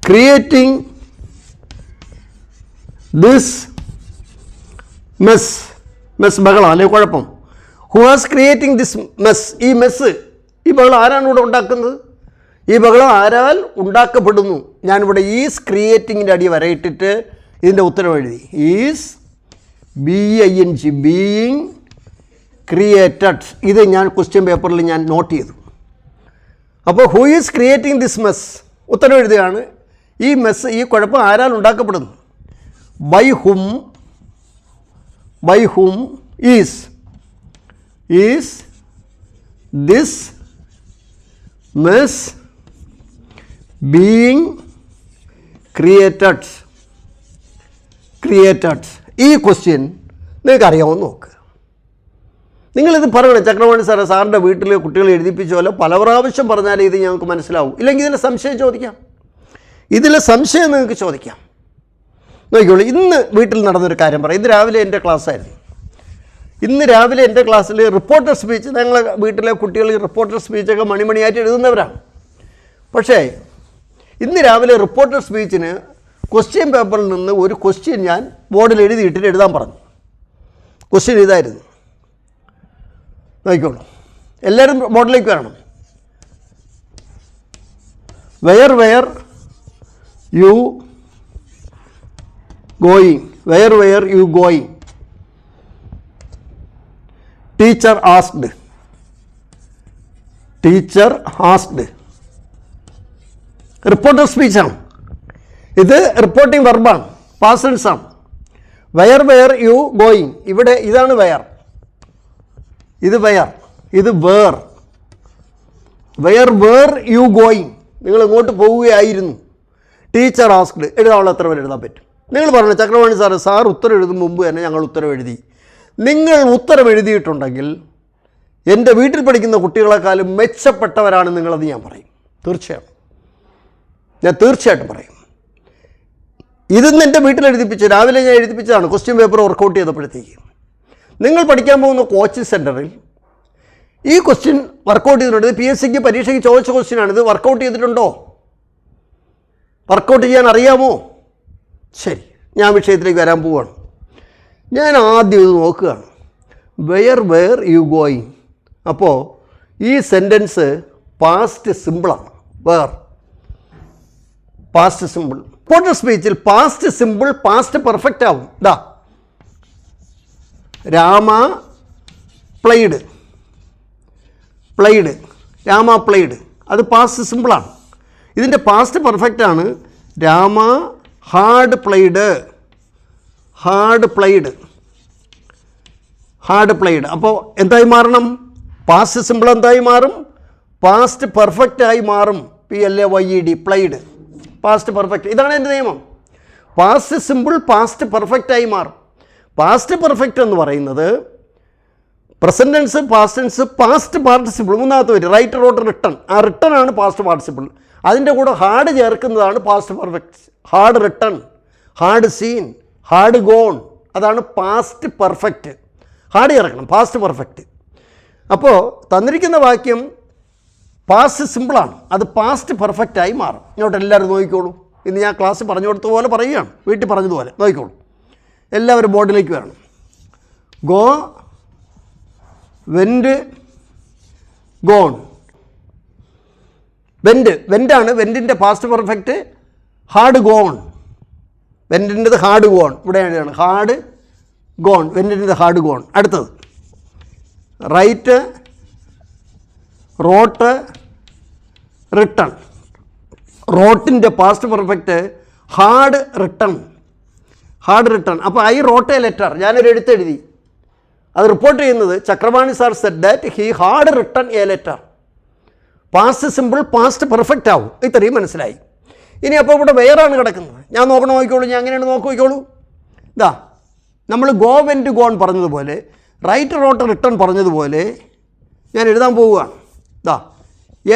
creating this mess, ബഹളം അല്ലെ കുഴപ്പം. Who has creating this mess, ഈ ബഹളം ആരാണ് ഇവിടെ ഉണ്ടാക്കുന്നത്, ഈ ബഹളം ആരാൽ ഉണ്ടാക്കപ്പെടുന്നു. ഞാനിവിടെ ഈസ് ക്രിയേറ്റിങ്ങിൻ്റെ അടി വരയിട്ടിട്ട് ഇതിൻ്റെ ഉത്തരം എഴുതി. Is BING, being created. ഇത് ഞാൻ ക്വസ്റ്റ്യൻ പേപ്പറിൽ ഞാൻ നോട്ട് ചെയ്തു. അപ്പോൾ who is creating this mess, ഉത്തരം എഴുതുകയാണ്. ഈ മെസ്, ഈ കുഴപ്പം ആരാൽ ഉണ്ടാക്കപ്പെടുന്നു. By whom is this mess being created. ഈ ക്വസ്റ്റ്യൻ നിങ്ങൾക്ക് അറിയാമെന്ന് നോക്ക്. നിങ്ങളിത് പറയണം, ചക്രവാണി സാറിൻ്റെ വീട്ടിൽ കുട്ടികൾ എഴുതിപ്പിച്ച പോലെ പല പ്രാവശ്യം പറഞ്ഞാലേ ഇത് ഞങ്ങൾക്ക് മനസ്സിലാവും. ഇല്ലെങ്കിൽ ഇതിലെ സംശയം ചോദിക്കാം, നിങ്ങൾക്ക് ചോദിക്കാം. നോക്കിക്കോളൂ, ഇന്ന് വീട്ടിൽ നടന്നൊരു കാര്യം പറയാം. ഇന്ന് രാവിലെ എൻ്റെ ക്ലാസ്സായിരുന്നു. ഇന്ന് രാവിലെ എൻ്റെ ക്ലാസ്സിൽ റിപ്പോർട്ടർ സ്പീച്ച്, ഞങ്ങളെ വീട്ടിലെ കുട്ടികൾ റിപ്പോർട്ടർ സ്പീച്ചൊക്കെ മണിമണിയായിട്ട് എഴുതുന്നവരാണ്. പക്ഷേ ഇന്ന് രാവിലെ റിപ്പോർട്ടർ സ്പീച്ചിന് ക്വസ്റ്റ്യൻ പേപ്പറിൽ നിന്ന് ഒരു ക്വസ്റ്റ്യൻ ഞാൻ ബോർഡിൽ എഴുതിയിട്ടിട്ട് എഴുതാൻ പറഞ്ഞു. ക്വസ്റ്റ്യൻ ഇതായിരുന്നു, നോക്കിക്കോളൂ, എല്ലാവരും ബോർഡിലേക്ക് വരണം. Where you going, where you going. Teacher asked. Reporter സ്പീച്ചാണ് ഇത്, റിപ്പോർട്ടിംഗ് വെർബാണ്, പാസ്റ്റ് ടെൻസ് ആണ്. വെയർ യു ഗോയിങ്, ഇവിടെ ഇതാണ് വെയർ, ഇത് വേർ. വെയർ യു ഗോയിങ്, നിങ്ങൾ എങ്ങോട്ട് പോവുകയായിരുന്നു. ടീച്ചർ ആസ്ക്ഡ്, എഴുതാനുള്ള എത്ര പേര് എഴുതാൻ പറ്റും? നിങ്ങൾ പറഞ്ഞു ചക്രവാണി സാർ ഉത്തരം എഴുതും മുമ്പ് തന്നെ ഞങ്ങൾ ഉത്തരം എഴുതി. നിങ്ങൾ ഉത്തരം എഴുതിയിട്ടുണ്ടെങ്കിൽ എൻ്റെ വീട്ടിൽ പഠിക്കുന്ന കുട്ടികളെക്കാളും മെച്ചപ്പെട്ടവരാണ് നിങ്ങളെന്ന് ഞാൻ പറയും. ഞാൻ തീർച്ചയായിട്ടും പറയും. ഇതെന്ന് എൻ്റെ വീട്ടിൽ എഴുതിപ്പിച്ച് രാവിലെ ഞാൻ എഴുതിപ്പിച്ചതാണ്. ക്വസ്റ്റ്യൻ പേപ്പർ വർക്കൗട്ട് ചെയ്തപ്പോഴത്തേക്ക് നിങ്ങൾ പഠിക്കാൻ പോകുന്ന കോച്ചിങ് സെൻറ്ററിൽ ഈ ക്വസ്റ്റ്യൻ വർക്കൗട്ട് ചെയ്തിട്ടുണ്ട്. PSCക്ക് പരീക്ഷയ്ക്ക് ചോദിച്ച ക്വസ്റ്റ്യനാണ്. ഇത് വർക്കൗട്ട് ചെയ്തിട്ടുണ്ടോ? വർക്കൗട്ട് ചെയ്യാൻ അറിയാമോ? ശരി, ഞാൻ വിഷയത്തിലേക്ക് വരാൻ പോവുകയാണ്. ഞാൻ ആദ്യം ഇത് നോക്കുകയാണ്. Where you going. അപ്പോൾ ഈ സെൻറ്റൻസ് പാസ്റ്റ് സിമ്പിളാണ്. Past simple. ഇമ്പോർട്ടൻ്റ് സ്പീച്ചിൽ പാസ്റ്റ് സിമ്പിൾ പാസ്റ്റ് പെർഫെക്റ്റ് ആവും. ഇതാ രാമ പ്ലേഡ്, രാമ പ്ലേഡ്, അത് പാസ്റ്റ് സിമ്പിളാണ്. ഇതിൻ്റെ പാസ്റ്റ് പെർഫെക്റ്റ് ആണ് രാമ ഹാർഡ് പ്ലേഡ്. അപ്പോൾ എന്തായി മാറണം? പാസ്റ്റ് സിമ്പിൾ എന്തായി മാറും? പാസ്റ്റ് പെർഫെക്റ്റ് ആയി മാറും. PLAYED, played, past perfect. ഇതാണ് എൻ്റെ നിയമം. പാസ്റ്റ് സിമ്പിൾ പാസ്റ്റ് പെർഫെക്റ്റ് ആയി മാറും. പാസ്റ്റ് പെർഫെക്റ്റ് എന്ന് പറയുന്നത് present tense, past tense, past participle, മൂന്നാമത്തെ വരി റൈറ്റ്, റോട്ട്, റിട്ടൺ. ആ റിട്ടൺ ആണ് പാസ്റ്റ് പാർട്ടിസിപ്പിൾ. അതിൻ്റെ കൂടെ ഹാർഡ് ചേർക്കുന്നതാണ് past perfect. Had written, had seen, had gone, അതാണ് പാസ്റ്റ് പെർഫെക്റ്റ്. ഹാർഡ് ചേർക്കണം, പാസ്റ്റ് പെർഫെക്റ്റ്. അപ്പോൾ തന്നിരിക്കുന്ന വാക്യം പാസ്റ്റ് സിമ്പിളാണ്, അത് പാസ്റ്റ് പെർഫെക്റ്റായി മാറും. ഇങ്ങോട്ട് എല്ലാവരും നോക്കിക്കോളൂ. ഇന്ന് ഞാൻ ക്ലാസ് പറഞ്ഞു കൊടുത്ത പോലെ പറയുകയാണ്, വീട്ടിൽ പറഞ്ഞതുപോലെ നോക്കിക്കോളൂ. എല്ലാവരും ബോർഡിലേക്ക് വരണം. Go, went, gone. വെൻറ്റാണ്. വെൻറ്റിൻ്റെ പാസ്റ്റ് പെർഫെക്റ്റ് ഹാർഡ് ഗോൺ. വെൻറ്റിൻ്റെത് ഹാർഡ് ഗോൺ. ഇവിടെയാണ് ഹാർഡ് ഗോൺ. വെൻറ്റിൻ്റെത് ഹാർഡ് ഗോൺ. അടുത്തത് റൈറ്റ്, റോട്ട്, റിട്ടൺ. റോട്ടിൻ്റെ പാസ്റ്റ് പെർഫെക്റ്റ് ഹാർഡ് റിട്ടൺ. അപ്പോൾ ഐ റോട്ട് എ ലെറ്റർ, ഞാനൊരു എഴുത്തെഴുതി. അത് റിപ്പോർട്ട് ചെയ്യുന്നത് Chakrapani sir said that he had written a letter. Past simple past perfect ആവും. ഇത്രയും മനസ്സിലായി. ഇനി അപ്പോൾ ഇവിടെ വേറാണ് കിടക്കുന്നത്. ഞാൻ നോക്കിക്കോളൂ. ഞാൻ അങ്ങനെയാണ് നോക്കിക്കോളൂ. ഇതാ നമ്മൾ ഗോ, വെൻറ്റ്, ഗോൺ പറഞ്ഞതുപോലെ, റൈറ്റ്, റോട്ട്, റിട്ടൺ പറഞ്ഞതുപോലെ ഞാൻ എഴുതാൻ പോവുകയാണ്. ഇതാ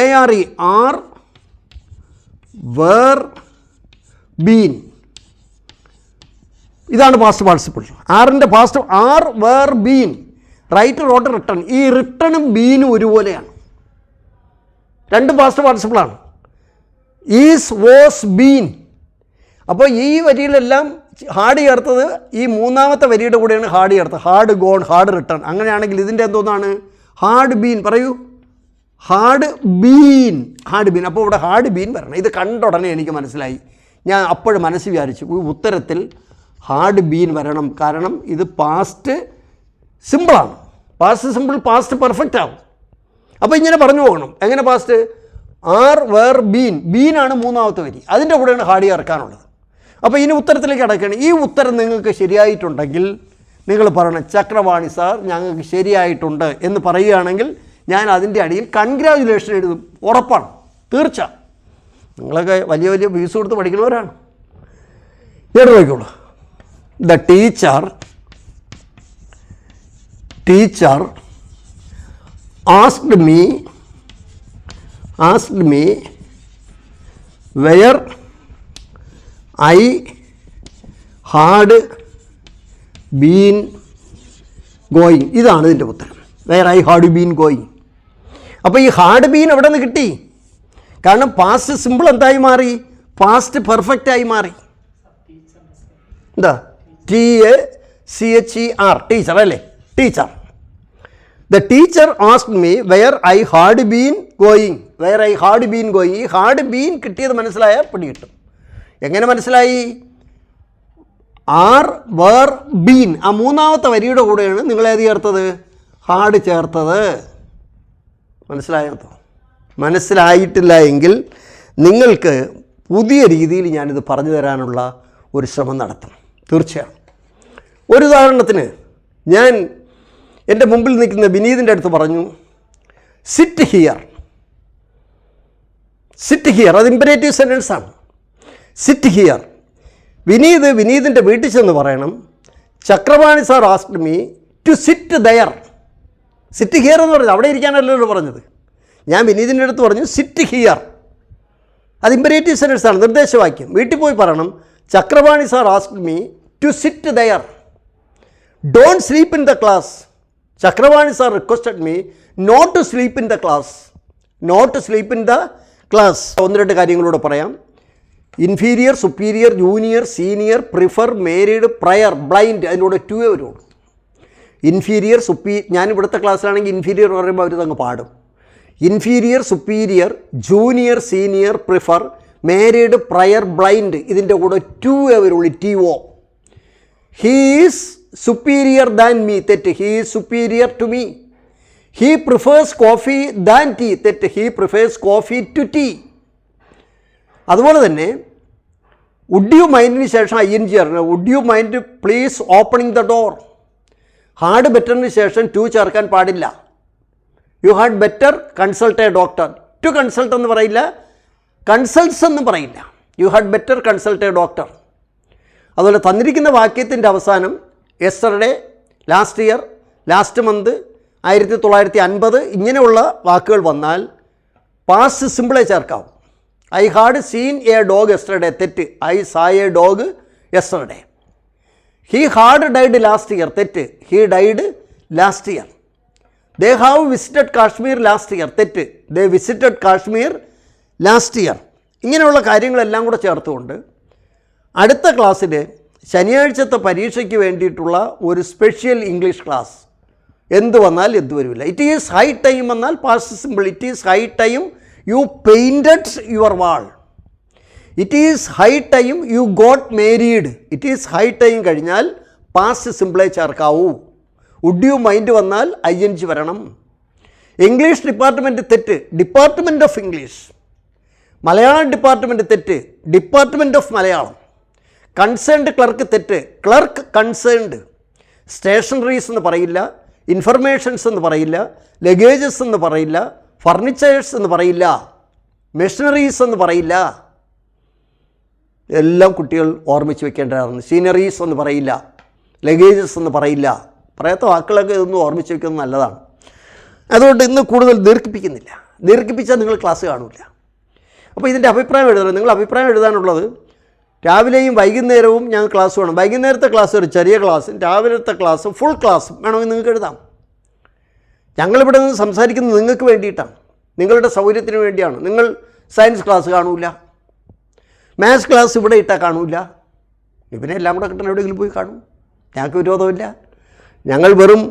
ARE, ആർ, വേർ, ബീൻ. ഇതാണ് പാസ്റ്റ് പാർട്ടിസിപ്പിൾ. ആറിൻ്റെ past are, were, been, write, wrote, written. ഈ റിട്ടണും ബീനും ഒരുപോലെയാണ്. രണ്ട് പാസ്റ്റ് പാർട്ടിസിപ്പിളാണ്. Is, was, been. അപ്പോൾ ഈ വരിയിലെല്ലാം ഹാർഡ് ചേർത്തത് ഈ മൂന്നാമത്തെ വരിയുടെ കൂടെയാണ് ഹാർഡ് ചേർത്തത്. Hard gone, hard written. അങ്ങനെയാണെങ്കിൽ ഇതിൻ്റെ എന്തോന്നാണ്? Hard been. പറയൂ, ഹാർഡ് ബീൻ. അപ്പോൾ ഇവിടെ ഹാർഡ് ബീൻ വരണം. ഇത് കണ്ട ഉടനെ എനിക്ക് മനസ്സിലായി. ഞാൻ അപ്പോഴും മനസ്സിൽ വിചാരിച്ചു ഉത്തരത്തിൽ ഹാർഡ് ബീൻ വരണം. കാരണം ഇത് പാസ്റ്റ് സിമ്പിളാണ്. പാസ്റ്റ് സിമ്പിൾ പാസ്റ്റ് പെർഫെക്റ്റ് ആവും. അപ്പോൾ ഇങ്ങനെ പറഞ്ഞു പോകണം. എങ്ങനെ പാസ്റ്റ്? Are, were, been. ബീനാണ് മൂന്നാമത്തെ വരി. അതിൻ്റെ കൂടെയാണ് ഹാർഡ് ചേർക്കാനുള്ളത്. അപ്പോൾ ഇനി ഉത്തരത്തിലേക്ക് അടയ്ക്കണം. ഈ ഉത്തരം നിങ്ങൾക്ക് ശരിയായിട്ടുണ്ടെങ്കിൽ നിങ്ങൾ പറയണം, ചക്രവാണി സാർ ഞങ്ങൾക്ക് ശരിയായിട്ടുണ്ട് എന്ന് പറയുകയാണെങ്കിൽ ഞാൻ അതിൻ്റെ അടിയിൽ കൺഗ്രാജുലേഷൻ എഴുതും. ഉറപ്പാണ്, തീർച്ച. നിങ്ങളൊക്കെ വലിയ വലിയ ഫീസ് കൊടുത്ത് പഠിക്കുന്നവരാണ്. ഞാൻ നോക്കിക്കോളൂ. The teacher asked me where I had been going. ഇതാണ് ഇതിൻ്റെ ഉത്തരം. where I had been going. അപ്പോൾ ഈ ഹാർഡ് ബീൻ എവിടെ നിന്ന് കിട്ടി? കാരണം പാസ്റ്റ് സിമ്പിൾ എന്തായി മാറി? പാസ്റ്റ് പെർഫെക്റ്റ് ആയി മാറി. എന്താ? TACHER, ടീച്ചർ അല്ലേ? Teacher. The teacher asked me where I had been going. ഈ ഹാർഡ് ബീൻ കിട്ടിയത് മനസ്സിലായാൽ പിടികിട്ടും. എങ്ങനെ മനസ്സിലായി? Are, were, been. ആ മൂന്നാമത്തെ വരിയുടെ കൂടെയാണ് നിങ്ങളേത് ചേർത്തത്? ഹാർഡ് ചേർത്തത്. മനസ്സിലായോ? മനസ്സിലായിട്ടില്ല എങ്കിൽ നിങ്ങൾക്ക് പുതിയ രീതിയിൽ ഞാനിത് പറഞ്ഞു തരാനുള്ള ഒരു ശ്രമം നടത്തണം. തീർച്ചയായും. ഒരു ഉദാഹരണത്തിന് ഞാൻ എൻ്റെ മുമ്പിൽ നിൽക്കുന്ന വിനീതിൻ്റെ അടുത്ത് പറഞ്ഞു, സിറ്റ് ഹിയർ. അത് ഇമ്പരേറ്റീവ് സെൻറ്റൻസ് ആണ്. Sit here. വിനീതിൻ്റെ വീട്ടിൽ ചെന്ന് പറയണം, Chakrapani sir asked me to sit there. Sit here എന്ന് പറഞ്ഞത് അവിടെ ഇരിക്കാനല്ലല്ലോ പറഞ്ഞത്. ഞാൻ വിനീതിൻ്റെ അടുത്ത് പറഞ്ഞു സിറ്റ് ഹിയർ, അത് ഇമ്പരേറ്റീവ് സെൻറ്റൻസാണ്, നിർദ്ദേശവാക്യം. വീട്ടിൽ പോയി പറയണം Chakrapani sir asked me to sit there, don't sleep in the class. Chakrapani sir requested me not to sleep in the class, not to sleep in the class. ഒന്ന് രണ്ട് കാര്യങ്ങളൂടെ പറയാം. Inferior, superior, junior, senior, prefer, married, prior, blind, അതിനോട് 2 വരുള്ളൂ. Inferior, ഞാൻ ഇവിടുത്തെ ക്ലാസ്സിലാണെങ്കിൽ inferior പറയുമ്പോൾ അവരിതങ്ങ് പാടും. Inferior, superior, junior, senior, prefer, married, prior, blind, ഇതിൻ്റെ കൂടെ 2 വരുള്ളൂ. TO. He is superior than me, തെറ്റ്. he is superior to me. he prefers coffee than tea, തെറ്റ്. he prefers coffee to tea. അതുപോലെ തന്നെ would you mindന് ശേഷം ing ചേർക്കണം. would you mind please opening the door. Had ബെറ്ററിന് ശേഷം to ചേർക്കാൻ പാടില്ല. you had better consult a doctor. to consult എന്ന് പറയില്ല, കൺസൾട്ട്സ് എന്ന് പറയില്ല. you had better consult a doctor. അതുപോലെ തന്നിരിക്കുന്ന വാക്യത്തിൻ്റെ അവസാനം yesterday, last year, last month, 1950 ഇങ്ങനെയുള്ള വാക്കുകൾ വന്നാൽ പാസ്റ്റ് സിമ്പിളെ ചേർക്കാം. I had seen a dog yesterday, തെറ്റ്. I saw a dog yesterday. He had died last year, തെറ്റ്. He died last year. They have visited Kashmir last year, തെറ്റ്. They visited Kashmir last year. ഇങ്ങനെയുള്ള കാര്യങ്ങളെല്ലാം കൂടെ ചേർത്തുകൊണ്ട് അടുത്ത ക്ലാസ്സിൽ ശനിയാഴ്ചത്തെ പരീക്ഷയ്ക്ക് വേണ്ടിയിട്ടുള്ള ഒരു സ്പെഷ്യൽ ഇംഗ്ലീഷ് ക്ലാസ്, എന്ത് വന്നാൽ എന്ത് വരില്ല. ഇറ്റ് ഈസ് ഹൈ ടൈം എന്നാൽ past simple. It is high time you painted your wall. It is high time you got married. It is high time കഴിഞ്ഞാൽ പാസ്റ്റ് സിമ്പിളെ ചേർക്കാവൂ. വുഡ് യു മൈൻഡ് വന്നാൽ ing വരണം. ഇംഗ്ലീഷ് ഡിപ്പാർട്ട്മെൻറ്റ് തെറ്റ്, department of English. Malayalam department തെറ്റ്, department of Malayalam. Concerned clerk തെറ്റ്, clerk concerned. Stationeries എന്ന് പറയില്ല, ഇൻഫർമേഷൻസ് എന്ന് പറയില്ല, ലഗേജസ് എന്ന് പറയില്ല, ഫർണിച്ചേഴ്സ് എന്ന് പറയില്ല, മെഷീനറീസ് എന്ന് പറയില്ല. എല്ലാം കുട്ടികൾ ഓർമ്മിച്ച് വെക്കേണ്ടതാണ്. സീനറീസ് എന്ന് പറയില്ല, ലഗേജസ് എന്ന് പറയില്ല. പറയാത്ത വാക്കുകളൊക്കെ ഇതൊന്നും ഓർമ്മിച്ച് വെക്കുന്നത് നല്ലതാണ്. അതുകൊണ്ട് ഇന്ന് കൂടുതൽ ദീർഘിപ്പിക്കുന്നില്ല. ദീർഘിപ്പിച്ചാൽ നിങ്ങൾ ക്ലാസ് കാണില്ല. അപ്പോൾ ഇതിൻ്റെ അഭിപ്രായം എഴുതണം. നിങ്ങൾ അഭിപ്രായം എഴുതാനുള്ളത് രാവിലെയും വൈകുന്നേരവും ഞങ്ങൾ ക്ലാസ് വേണം. വൈകുന്നേരത്തെ ക്ലാസ് ഒരു ചെറിയ ക്ലാസ്സും രാവിലത്തെ ക്ലാസ്സും ഫുൾ ക്ലാസ്സും വേണമെങ്കിൽ നിങ്ങൾക്ക് എഴുതാം. ഞങ്ങളിവിടെ നിന്ന് സംസാരിക്കുന്നത് നിങ്ങൾക്ക് വേണ്ടിയിട്ടാണ്, നിങ്ങളുടെ സൗകര്യത്തിന് വേണ്ടിയാണ്. നിങ്ങൾ സയൻസ് ക്ലാസ് കാണൂല, മാത്സ് ക്ലാസ് ഇവിടെ ഇട്ടാൽ കാണൂല, ഇവനെ എല്ലാം കൂടെ കിട്ടണം എവിടെയെങ്കിലും പോയി കാണും. ഞങ്ങൾക്ക് വിരോധമില്ല. ഞങ്ങൾ വെറും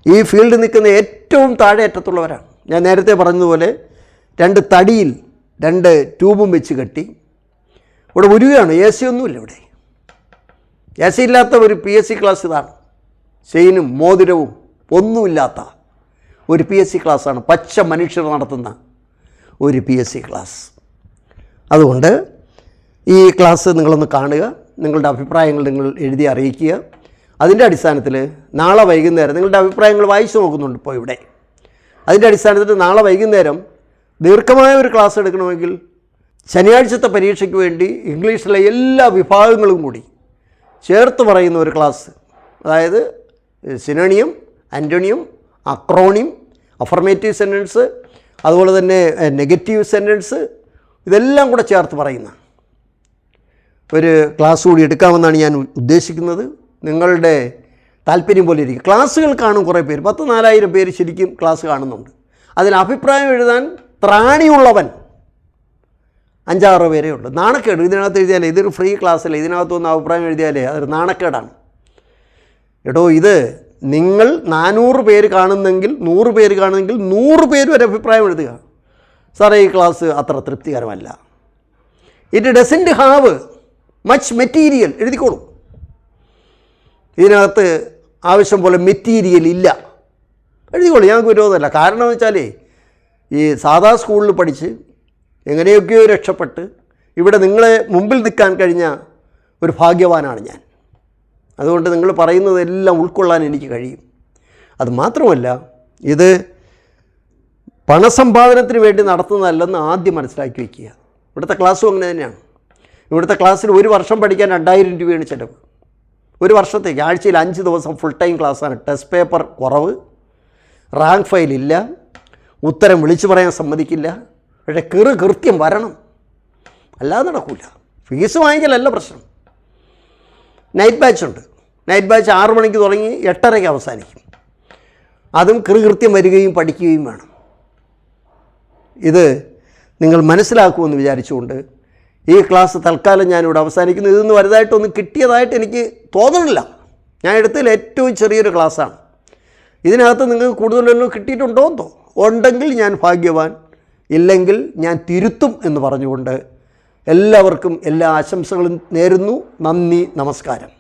ഈ ഫീൽഡ് നിൽക്കുന്ന ഏറ്റവും താഴെ അറ്റത്തുള്ളവരാണ്. ഞാൻ നേരത്തെ പറഞ്ഞതുപോലെ 2 തടിയിൽ 2 ട്യൂബും വെച്ച് കെട്ടി ഇവിടെ ഉരുകയാണ്. AC ഒന്നുമില്ല ഇവിടെ. AC ഇല്ലാത്ത ഒരു PSC ക്ലാസ് ഇതാണ്. ചെയിനും മോതിരവും ഒന്നുമില്ലാത്ത ഒരു PSC ക്ലാസ്സാണ്. പച്ച മനുഷ്യർ നടത്തുന്ന ഒരു PSC ക്ലാസ്. അതുകൊണ്ട് ഈ ക്ലാസ് നിങ്ങളൊന്ന് കാണുക, നിങ്ങളുടെ അഭിപ്രായങ്ങൾ നിങ്ങൾ എഴുതി അറിയിക്കുക. അതിൻ്റെ അടിസ്ഥാനത്തിൽ നാളെ വൈകുന്നേരം നിങ്ങളുടെ അഭിപ്രായങ്ങൾ വായിച്ചു നോക്കുന്നുണ്ട് ഇപ്പോൾ ഇവിടെ. അതിൻ്റെ അടിസ്ഥാനത്തിൽ നാളെ വൈകുന്നേരം ദീർഘമായ ഒരു ക്ലാസ് എടുക്കണമെങ്കിൽ ശനിയാഴ്ചത്തെ പരീക്ഷയ്ക്ക് വേണ്ടി ഇംഗ്ലീഷിലെ എല്ലാ വിഭാഗങ്ങളും കൂടി ചേർത്ത് പറയുന്ന ഒരു ക്ലാസ്, അതായത് സിനോണിയം, ആൻ്റോണിയം, അക്രോണിയം, അഫർമേറ്റീവ് സെൻറ്റൻസ്, അതുപോലെ തന്നെ നെഗറ്റീവ് സെൻറ്റൻസ്, ഇതെല്ലാം കൂടെ ചേർത്ത് പറയുന്ന ഒരു ക്ലാസ് കൂടി എടുക്കാമെന്നാണ് ഞാൻ ഉദ്ദേശിക്കുന്നത്. നിങ്ങളുടെ താല്പര്യം പോലെ ഇരിക്കും. ക്ലാസ്സുകൾ കാണും കുറേ പേര്, 10,000-4,000 പേര് ശരിക്കും ക്ലാസ് കാണുന്നുണ്ട്. അതിൽ അഭിപ്രായം എഴുതാൻ ത്രാണിയുള്ളവൻ 5-6 പേരേ ഉള്ളൂ. നാണക്കേട്. ഇതിനകത്ത് എഴുതിയാലേ, ഇതൊരു ഫ്രീ ക്ലാസ്സല്ലേ, ഇതിനകത്തൊന്ന് അഭിപ്രായം എഴുതിയാലേ അതൊരു നാണക്കേടാണ്. എടോ, ഇത് നിങ്ങൾ 400 പേര് കാണുന്നെങ്കിൽ 100 പേര് കാണുന്നെങ്കിൽ 100 പേരും ഒരു അഭിപ്രായം എഴുതുക. സാറേ ഈ ക്ലാസ് അത്ര തൃപ്തികരമല്ല, it doesn't have much material, എഴുതിക്കോളൂ. ഇതിനകത്ത് ആവശ്യം പോലെ മെറ്റീരിയൽ ഇല്ല, എഴുതിക്കോളൂ. ഞങ്ങൾക്ക് വിരോധമല്ല. കാരണം എന്ന് വെച്ചാൽ ഈ സാധാ സ്കൂളിൽ പഠിച്ച് എങ്ങനെയൊക്കെയോ രക്ഷപ്പെട്ട് ഇവിടെ നിങ്ങളെ മുമ്പിൽ നിൽക്കാൻ കഴിഞ്ഞ ഒരു ഭാഗ്യവാനാണ് ഞാൻ. അതുകൊണ്ട് നിങ്ങൾ പറയുന്നതെല്ലാം ഉൾക്കൊള്ളാൻ എനിക്ക് കഴിയും. അത് മാത്രമല്ല, ഇത് പണസമ്പാദനത്തിന് വേണ്ടി നടത്തുന്നതല്ലെന്ന് ആദ്യം മനസ്സിലാക്കി വയ്ക്കുക. ഇവിടുത്തെ ക്ലാസ്സും അങ്ങനെ തന്നെയാണ്. ഇവിടുത്തെ ക്ലാസ്സിൽ ഒരു വർഷം പഠിക്കാൻ 2000 രൂപയാണ് ചിലവ്. ഒരു വർഷത്തേക്ക് ആഴ്ചയിൽ 5 ദിവസം ഫുൾ ടൈം ക്ലാസ്സാണ്. ടെസ്റ്റ് പേപ്പർ കുറവ്, റാങ്ക് ഫയലില്ല, ഉത്തരം വിളിച്ചു പറയാൻ സമ്മതിക്കില്ല. പക്ഷേ കൃത്യം വരണം, അല്ലാതെ നടക്കില്ല. ഫീസ് വാങ്ങിക്കലല്ല പ്രശ്നം. നൈറ്റ് ബാച്ചുണ്ട്. നൈറ്റ് ബാച്ച് 6 മണിക്ക് തുടങ്ങി 8:30 അവസാനിക്കും. അതും കൃത്യം വരികയും പഠിക്കുകയും വേണം. ഇത് നിങ്ങൾ മനസ്സിലാക്കുമെന്ന് വിചാരിച്ചുകൊണ്ട് ഈ ക്ലാസ് തൽക്കാലം ഞാനിവിടെ അവസാനിക്കുന്നു. ഇതൊന്നും വലുതായിട്ടൊന്നും കിട്ടിയതായിട്ട് എനിക്ക് തോന്നണില്ല. ഞാൻ എടുത്തതിൽ ഏറ്റവും ചെറിയൊരു ക്ലാസ്സാണ്. ഇതിനകത്ത് നിങ്ങൾക്ക് കൂടുതലൊന്നും കിട്ടിയിട്ടുണ്ടോ എന്തോ? ഉണ്ടെങ്കിൽ ഞാൻ ഭാഗ്യവാൻ, ഇല്ലെങ്കിൽ ഞാൻ തിരുത്തും എന്ന് പറഞ്ഞുകൊണ്ട് എല്ലാവർക്കും എല്ലാ ആശംസകളും നേരുന്നു. നന്ദി, നമസ്കാരം.